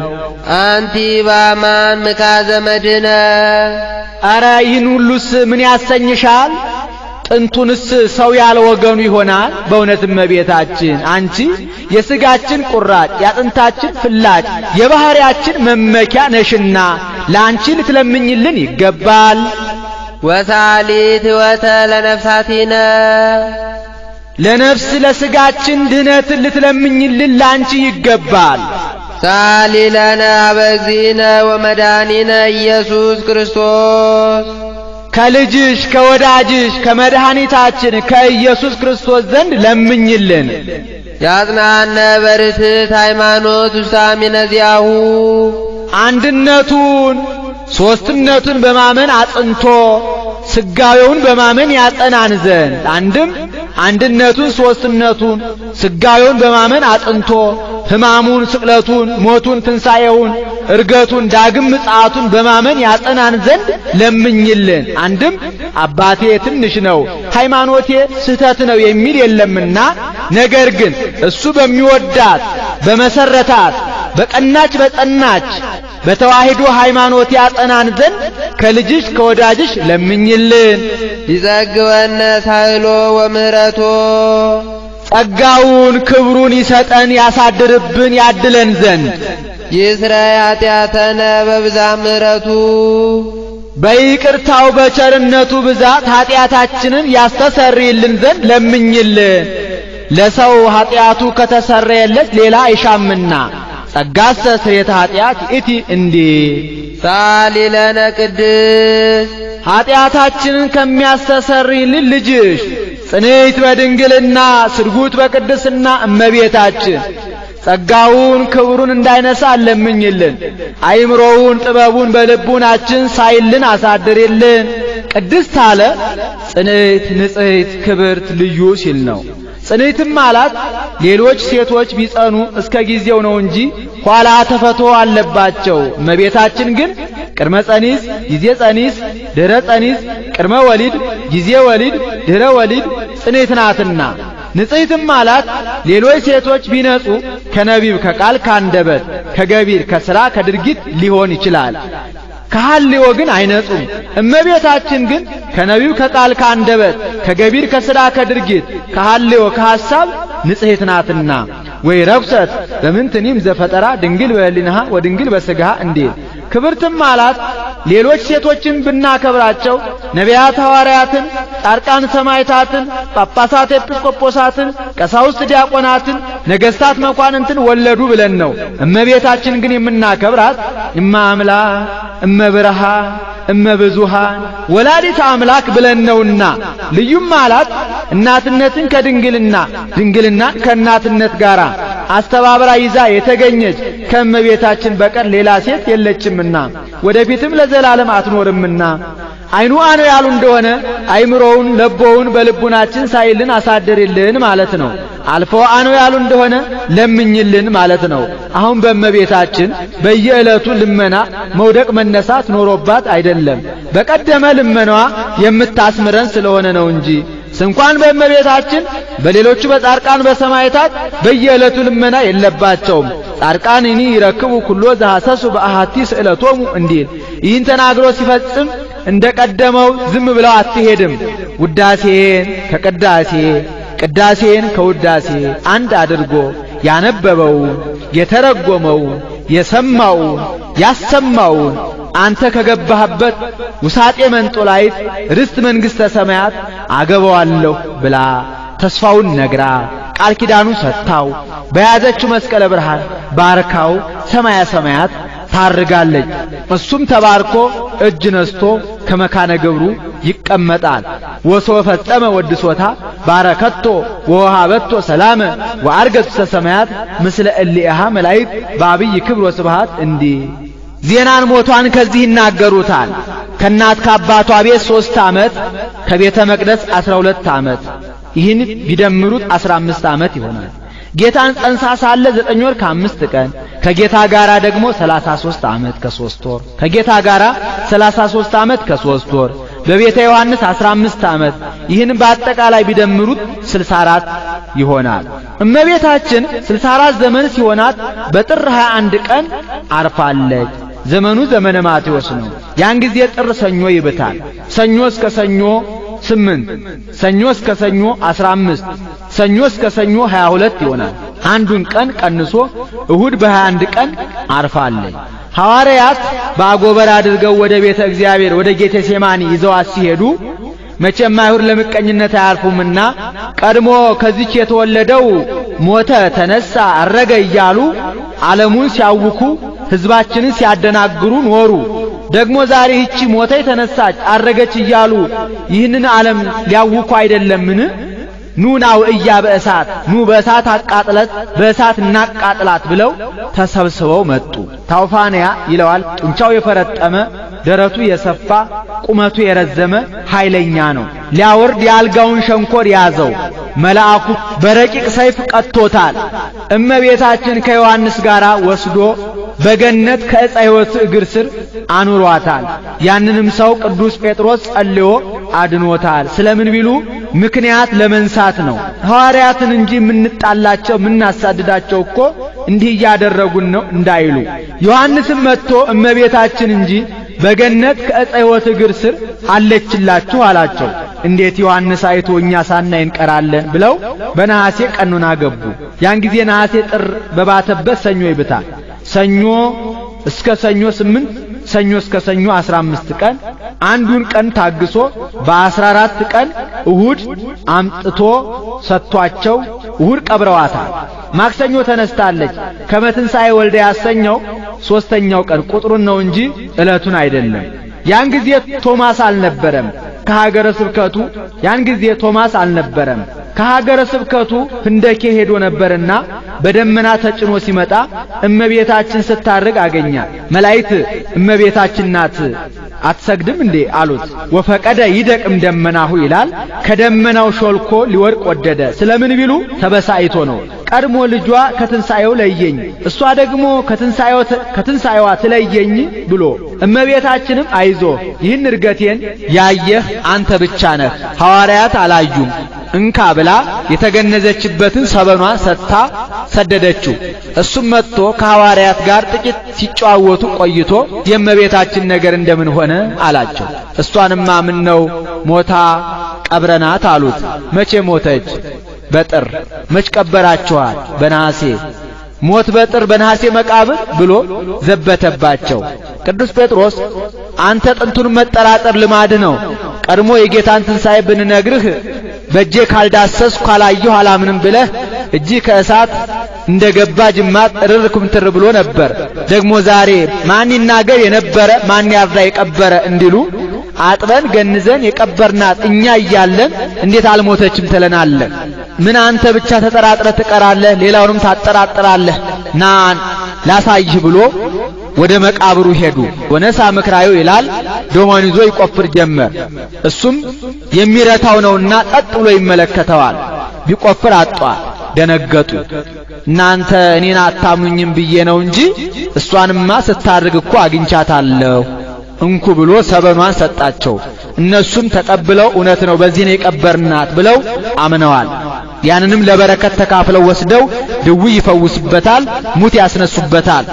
አንቲ በአማን ምካዘ መድኅነ አረ ይህን ሁሉስ ምን ያሰኝሻል? ጥንቱንስ ሰው ያለ ወገኑ ይሆናል። በእውነት እመቤታችን አንቺ የሥጋችን ቁራጭ የአጥንታችን ፍላጭ የባህሪያችን መመኪያ ነሽና ለአንቺ ልትለምኝልን ይገባል። ወሳሊት ሕይወተ ለነፍሳቲነ ለነፍስ ለሥጋችን ድህነትን ልትለምኝልን ለአንቺ ይገባል። ሳሊ ለነ አበ እግዚእነ ወመድኃኒነ ኢየሱስ ክርስቶስ ከልጅሽ ከወዳጅሽ ከመድኃኒታችን ከኢየሱስ ክርስቶስ ዘንድ ለምኝልን። ያጽናነ በርትዕት ሃይማኖት ውስተ አሚነ ዚአሁ አንድነቱን ሦስትነቱን በማመን አጽንቶ ስጋዌውን በማመን ያጸናን ዘንድ አንድም አንድነቱን ሦስትነቱን ስጋዌውን በማመን አጽንቶ ሕማሙን፣ ስቅለቱን፣ ሞቱን፣ ትንሣኤውን፣ እርገቱን፣ ዳግም ምጽአቱን በማመን ያጸናን ዘንድ ለምኝልን። አንድም አባቴ ትንሽ ነው ሃይማኖቴ ስህተት ነው የሚል የለምና፣ ነገር ግን እሱ በሚወዳት በመሰረታት በቀናች በጸናች በተዋሂዶ ሃይማኖት ያጸናን ዘንድ ከልጅሽ ከወዳጅሽ ለምኝልን። ይጸግበነ ሳህሎ ወምህረቶ ጸጋውን ክብሩን ይሰጠን ያሳድርብን ያድለን ዘንድ ይስረይ ኃጢአተነ በብዛት ምህረቱ በይቅርታው በቸርነቱ ብዛት ኃጢአታችንን ያስተሰርይልን ዘንድ ለምኝልን። ለሰው ኃጢአቱ ከተሰረየለት ሌላ አይሻምና ጸጋሰ ስርየተ ኃጢአት እቲ እንዲ ሳሊ ለነ ቅድስ ኃጢአታችንን ከሚያስተሰርይልን ልጅሽ ጽንዕት በድንግልና ስርጉት በቅድስና እመቤታችን ጸጋውን ክብሩን እንዳይነሳ ለምኝልን። አይምሮውን ጥበቡን በልቡናችን ሳይልን አሳድርልን። ቅድስት አለ ጽንዕት ንጽሕት ክብርት ልዩ ሲል ነው። ጽንዕትም ማለት ሌሎች ሴቶች ቢጸኑ እስከ ጊዜው ነው እንጂ ኋላ ተፈቶ አለባቸው። እመቤታችን ግን ቅድመ ጸኒስ፣ ጊዜ ጸኒስ፣ ድህረ ጸኒስ፣ ቅድመ ወሊድ፣ ጊዜ ወሊድ፣ ድህረ ወሊድ ጽንዕት ናትና። ንጽሕትም ማለት ሌሎች ሴቶች ቢነጹ ከነቢብ ከቃል ካንደበት ከገቢር ከሥራ ከድርጊት ሊሆን ይችላል። ከሐልዮ ግን አይነጹም። እመቤታችን ግን ከነቢብ ከቃል ካንደበት ከገቢር ከሥራ ከድርጊት ከሐልዮ ከሐሳብ ንጽሕት ናትና። ወይ ረኩሰት በምንትኒም ዘፈጠራ ድንግል በሕሊናሃ ወድንግል በሥጋሃ እንዲል ክብርትም ማለት ሌሎች ሴቶችን ብናከብራቸው ነቢያት ሐዋርያትን፣ ጻድቃን ሰማዕታትን፣ ጳጳሳት ኤጲስቆጶሳትን፣ ቀሳውስት ዲያቆናትን፣ ነገሥታት መኳንንትን ወለዱ ብለን ነው። እመቤታችን ግን የምናከብራት እመ አምላክ እመ ብርሃን እመ ብዙኃን ወላዲተ አምላክ ብለን ነውና። ልዩም ማለት እናትነትን ከድንግልና ድንግልናን ከእናትነት ጋር አስተባብራ ይዛ የተገኘች ከእመቤታችን በቀር ሌላ ሴት የለችምና ወደፊትም ለዘላለም አትኖርምና። አይኑ አነ ያሉ እንደሆነ አይምሮውን ለቦውን በልቡናችን ሳይልን አሳድርልን ማለት ነው። አልፎ አነ ያሉ እንደሆነ ለምኝልን ማለት ነው። አሁን በእመቤታችን በየዕለቱ ልመና መውደቅ መነሳት ኖሮባት አይደለም፣ በቀደመ ልመናዋ የምታስምረን ስለሆነ ነው እንጂ ስንኳን በእመቤታችን በሌሎቹ በጻድቃን በሰማዕታት በየዕለቱ ልመና የለባቸውም። ጻድቃን እኒ ይረክቡ ኩሎ ዘሐሰሱ በአሐቲ ስእለቶሙ እንዲል ይህን ተናግሮ ሲፈጽም እንደቀደመው ዝም ብለው አትሄድም። ውዳሴን ከቅዳሴ ቅዳሴን ከውዳሴ አንድ አድርጎ ያነበበውን የተረጎመውን የሰማውን ያሰማውን አንተ ከገባህበት ውሳጤ መንጦላይት ርስት መንግሥተ ሰማያት አገባዋለሁ ብላ ተስፋውን ነግራ ቃል ኪዳኑን ሰጥታው በያዘችው መስቀለ ብርሃን ባርካው ሰማያ ሰማያት ታርጋለች። እሱም ተባርኮ እጅ ነስቶ ከመካነ ገብሩ ይቀመጣል። ወሶ ፈጸመ ወድሶታ ባረከቶ ወሃበቶ ሰላመ ወአርገቱ ሰማያት ምስለ እሊሃ መላእክት በአብይ ክብር ወስብሃት እንዲ ዜናን ሞቷን ከዚህ ይናገሩታል። ከናት ከአባቷ ቤት 3 ዓመት ከቤተ መቅደስ 12 ዓመት ይህን ቢደምሩት 15 ዓመት ይሆናል። ጌታን ጸንሳ ሳለ 9 ወር ከ5 ቀን ከጌታ ጋራ ደግሞ 33 ዓመት ከ3 ወር ከጌታ ጋራ 33 ዓመት ከ3 ወር በቤተ ዮሐንስ 15 ዓመት ይህን በአጠቃላይ ቢደምሩት 64 ይሆናል። እመቤታችን 64 ዘመን ሲሆናት በጥር 21 ቀን አርፋለች። ዘመኑ ዘመነ ማቴዎስ ነው። ያን ጊዜ ጥር ሰኞ ይብታል። ሰኞ እስከ ሰኞ 8 ሰኞ እስከ ሰኞ 15 ሰኞ እስከ ሰኞ 22 ይሆናል። አንዱን ቀን ቀንሶ እሁድ በ21 ቀን አርፋለች። ሐዋርያት በአጎበር አድርገው ወደ ቤተ እግዚአብሔር ወደ ጌቴሴማኒ ይዘዋት ሲሄዱ መቼም አይሁድ ለምቀኝነት አያርፉምና ቀድሞ ከዚች የተወለደው ሞተ፣ ተነሳ፣ አረገ እያሉ ዓለሙን ሲያውኩ ሕዝባችንን ሲያደናግሩ ኖሩ። ደግሞ ዛሬ ይህች ሞተች፣ ተነሳች፣ አረገች እያሉ ይህንን ዓለም ሊያውኩ አይደለምን? ኑ ናውእያ በእሳት ኑ በእሳት አቃጥለት በእሳት እናቃጥላት ብለው ተሰብስበው መጡ። ታውፋንያ ይለዋል። ጡንቻው የፈረጠመ ደረቱ የሰፋ ቁመቱ የረዘመ ኃይለኛ ነው። ሊያወርድ የአልጋውን ሸንኮር ያዘው። መልአኩ በረቂቅ ሰይፍ ቀጥቶታል። እመቤታችን ከዮሐንስ ጋር ወስዶ በገነት ከዕፀ ሕይወት እግር ስር አኑሯታል። ያንንም ሰው ቅዱስ ጴጥሮስ ጸልዮ አድኖታል። ስለምን ቢሉ ምክንያት ለመንሳት ነው። ሐዋርያትን እንጂ የምንጣላቸው የምናሳድዳቸው እኮ እንዲህ እያደረጉን ነው እንዳይሉ። ዮሐንስም መጥቶ እመቤታችን እንጂ በገነት ከዕፀ ሕይወት እግር ስር አለችላችሁ አላቸው። እንዴት ዮሐንስ አይቶ እኛ ሳናይ እንቀራለን ብለው በነሐሴ ቀኑና ገቡ። ያን ጊዜ ነሐሴ ጥር በባተበት ሰኞ ይብታል። ሰኞ እስከ ሰኞ 8 ሰኞ እስከ ሰኞ 15 ቀን አንዱን ቀን ታግሶ በ14 ቀን እሁድ አምጥቶ ሰጥቷቸው እሁድ ቀብረዋታል። ማክሰኞ ተነስታለች። ከመትንሣኤ ወልደ ያሰኘው 3ኛው ቀን ቁጥሩን ነው እንጂ ዕለቱን አይደለም። ያን ጊዜ ቶማስ አልነበረም ከሀገረ ስብከቱ ያን ጊዜ ቶማስ አልነበረም ከሀገረ ስብከቱ ህንደኬ ሄዶ ነበርና በደመና ተጭኖ ሲመጣ እመቤታችን ስታርግ አገኛት። መላእክት እመቤታችን ናት አትሰግድም እንዴ አሉት። ወፈቀደ ይደቅም ደመናሁ ይላል። ከደመናው ሾልኮ ሊወድቅ ወደደ። ስለምን ቢሉ ተበሳይቶ ነው። ቀድሞ ልጇ ከትንሣኤው ለየኝ እሷ ደግሞ ከትንሣኤዋ ትለየኝ ብሎ እመቤታችንም አይዞ ይህን እርገቴን ያየህ አንተ ብቻ ነህ፣ ሐዋርያት አላዩም እንካ ብላ የተገነዘችበትን ሰበኗን ሰጥታ ሰደደችው። እሱም መጥቶ ከሐዋርያት ጋር ጥቂት ሲጨዋወቱ ቆይቶ የእመቤታችን ነገር እንደምን ሆነ አላቸው። እሷንማ ምን ነው ሞታ ቀብረናት አሉት። መቼ ሞተች? በጥር። መች ቀበራችኋት? በነሐሴ። ሞት በጥር በነሐሴ መቃብር ብሎ ዘበተባቸው። ቅዱስ ጴጥሮስ አንተ ጥንቱን መጠራጠር ልማድ ነው። ቀድሞ የጌታን ትንሣኤ ብንነግርህ በእጄ ካልዳሰስኩ ካላየሁ አላምንም ብለህ እጅ ከእሳት እንደገባ ጅማት እርር ኩምትር ብሎ ነበር። ደግሞ ዛሬ ማን ይናገር የነበረ ማን ያርዳ የቀበረ እንዲሉ አጥበን ገንዘን የቀበርናት እኛ እያለን እንዴት አልሞተችም ትለናለህ? ምን አንተ ብቻ ተጠራጥረህ ትቀራለህ? ሌላውንም ታጠራጥራለህ? ና ላሳይህ ብሎ ወደ መቃብሩ ሄዱ። ወነሳ ምክራዩ ይላል። ዶማን ይዞ ይቆፍር ጀመር። እሱም የሚረታው ነውና ጸጥ ብሎ ይመለከተዋል። ቢቆፍር አጧል። ደነገጡ። እናንተ እኔን አታምኑኝም ብዬ ነው እንጂ እሷንማ ስታርግ እኮ አግኝቻታለሁ እንኩ ብሎ ሰበኗን ሰጣቸው። እነሱም ተቀብለው እውነት ነው በዚህ ነው የቀበርናት ብለው አምነዋል። ያንንም ለበረከት ተካፍለው ወስደው ድውይ ይፈውሱበታል፣ ሙት ያስነሱበታል።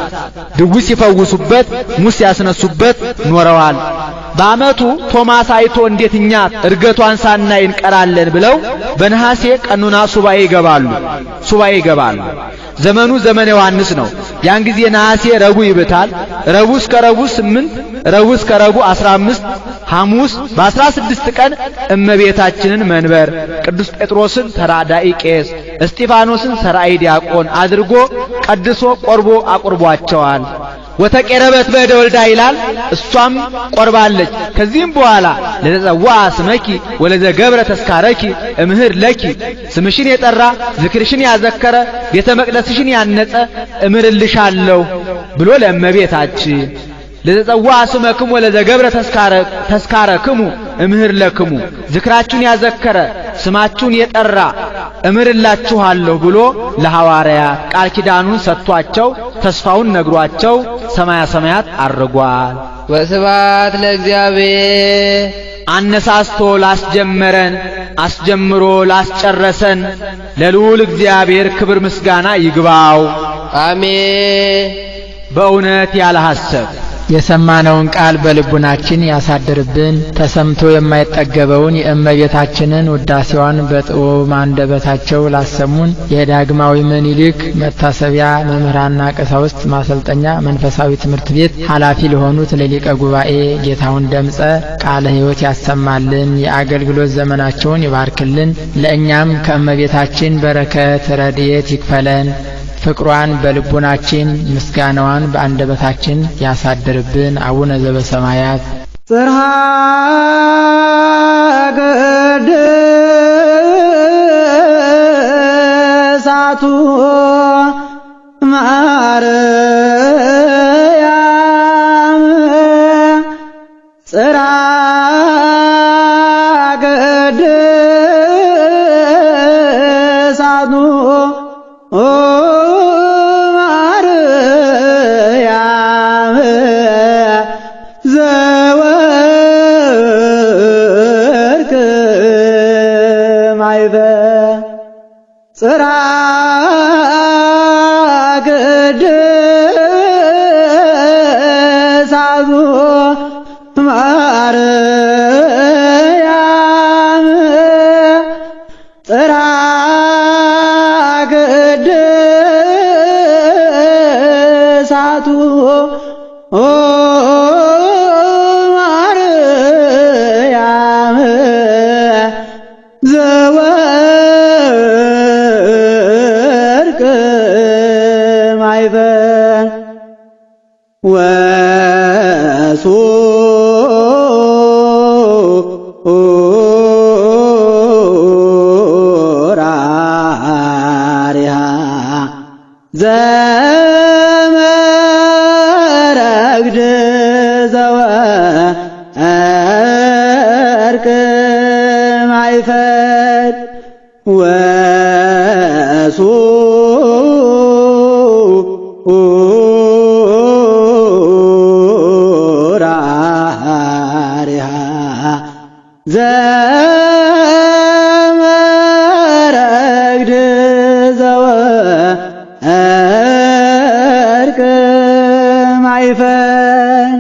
ድውይ ሲፈውሱበት ሙት ያስነሱበት ኖረዋል። በዓመቱ ቶማስ አይቶ እንዴት እኛ እርገቷን ሳናይ እንቀራለን ብለው በነሐሴ ቀኑና ሱባኤ ይገባሉ። ዘመኑ ዘመነ ዮሐንስ ነው። ያን ጊዜ ነሐሴ ረቡዕ ይብታል። ረቡዕ እስከ ረቡዕ 8 ረቡዕ እስከ ረቡዕ 15 ሐሙስ በ16 ቀን እመቤታችንን መንበር ቅዱስ ጴጥሮስን ተራዳኢ ቄስ እስጢፋኖስን ሰራይ ዲያቆን አድርጎ ቀድሶ ቆርቦ አቁርቧቸዋል። ወተቀረበት በእደ ወልዳ ይላል። እሷም ቆርባለች። ከዚህም በኋላ ለተጸዋ ስመኪ ወለዘ ገብረ ተስካረኪ እምህር ለኪ ስምሽን የጠራ ዝክርሽን ያዘከረ ቤተ መቅደስሽን ያነጸ እምርልሻለሁ ብሎ ለእመቤታችን ለተጸዋ ስመክሙ ወለዘ ገብረ ተስካረክሙ እምህር ለክሙ ዝክራችሁን ያዘከረ ስማችሁን የጠራ እምርላችኋለሁ ብሎ ለሐዋርያት ቃል ኪዳኑን ሰጥቷቸው ተስፋውን ነግሯቸው ሰማያ ሰማያት አርጓል። ወስብሐት ለእግዚአብሔር። አነሳስቶ ላስጀመረን አስጀምሮ ላስጨረሰን ለልዑል እግዚአብሔር ክብር ምስጋና ይግባው፣ አሜን። በእውነት ያለ ሐሰት የሰማነውን ቃል በልቡናችን ያሳድርብን። ተሰምቶ የማይጠገበውን የእመቤታችንን ውዳሴዋን በጥዑም አንደበታቸው ላሰሙን የዳግማዊ ምኒልክ መታሰቢያ መምህራንና ቀሳውስት ማሰልጠኛ መንፈሳዊ ትምህርት ቤት ኃላፊ ለሆኑት ለሊቀ ጉባኤ ጌታውን ደምጸ ቃለ ሕይወት ያሰማልን፣ የአገልግሎት ዘመናቸውን ይባርክልን። ለእኛም ከእመቤታችን በረከት ረድኤት ይክፈለን። ፍቅሯን በልቡናችን ምስጋናዋን በአንደበታችን ያሳድርብን። አቡነ ዘበሰማያት ጽርሐ ቅድሳቱ ማርያም ጽርሐ ጽራ ቅድሳቱ ማርያም ጽራ ቅድሳቱ ማርያም ዘወርቅ ማይበን ወሱራሪሃ ዘመረግድ ዘወርቅ ማይፈድ ወሱራሪሃ ዘመረግድ ዘወርቅ ማይፈድ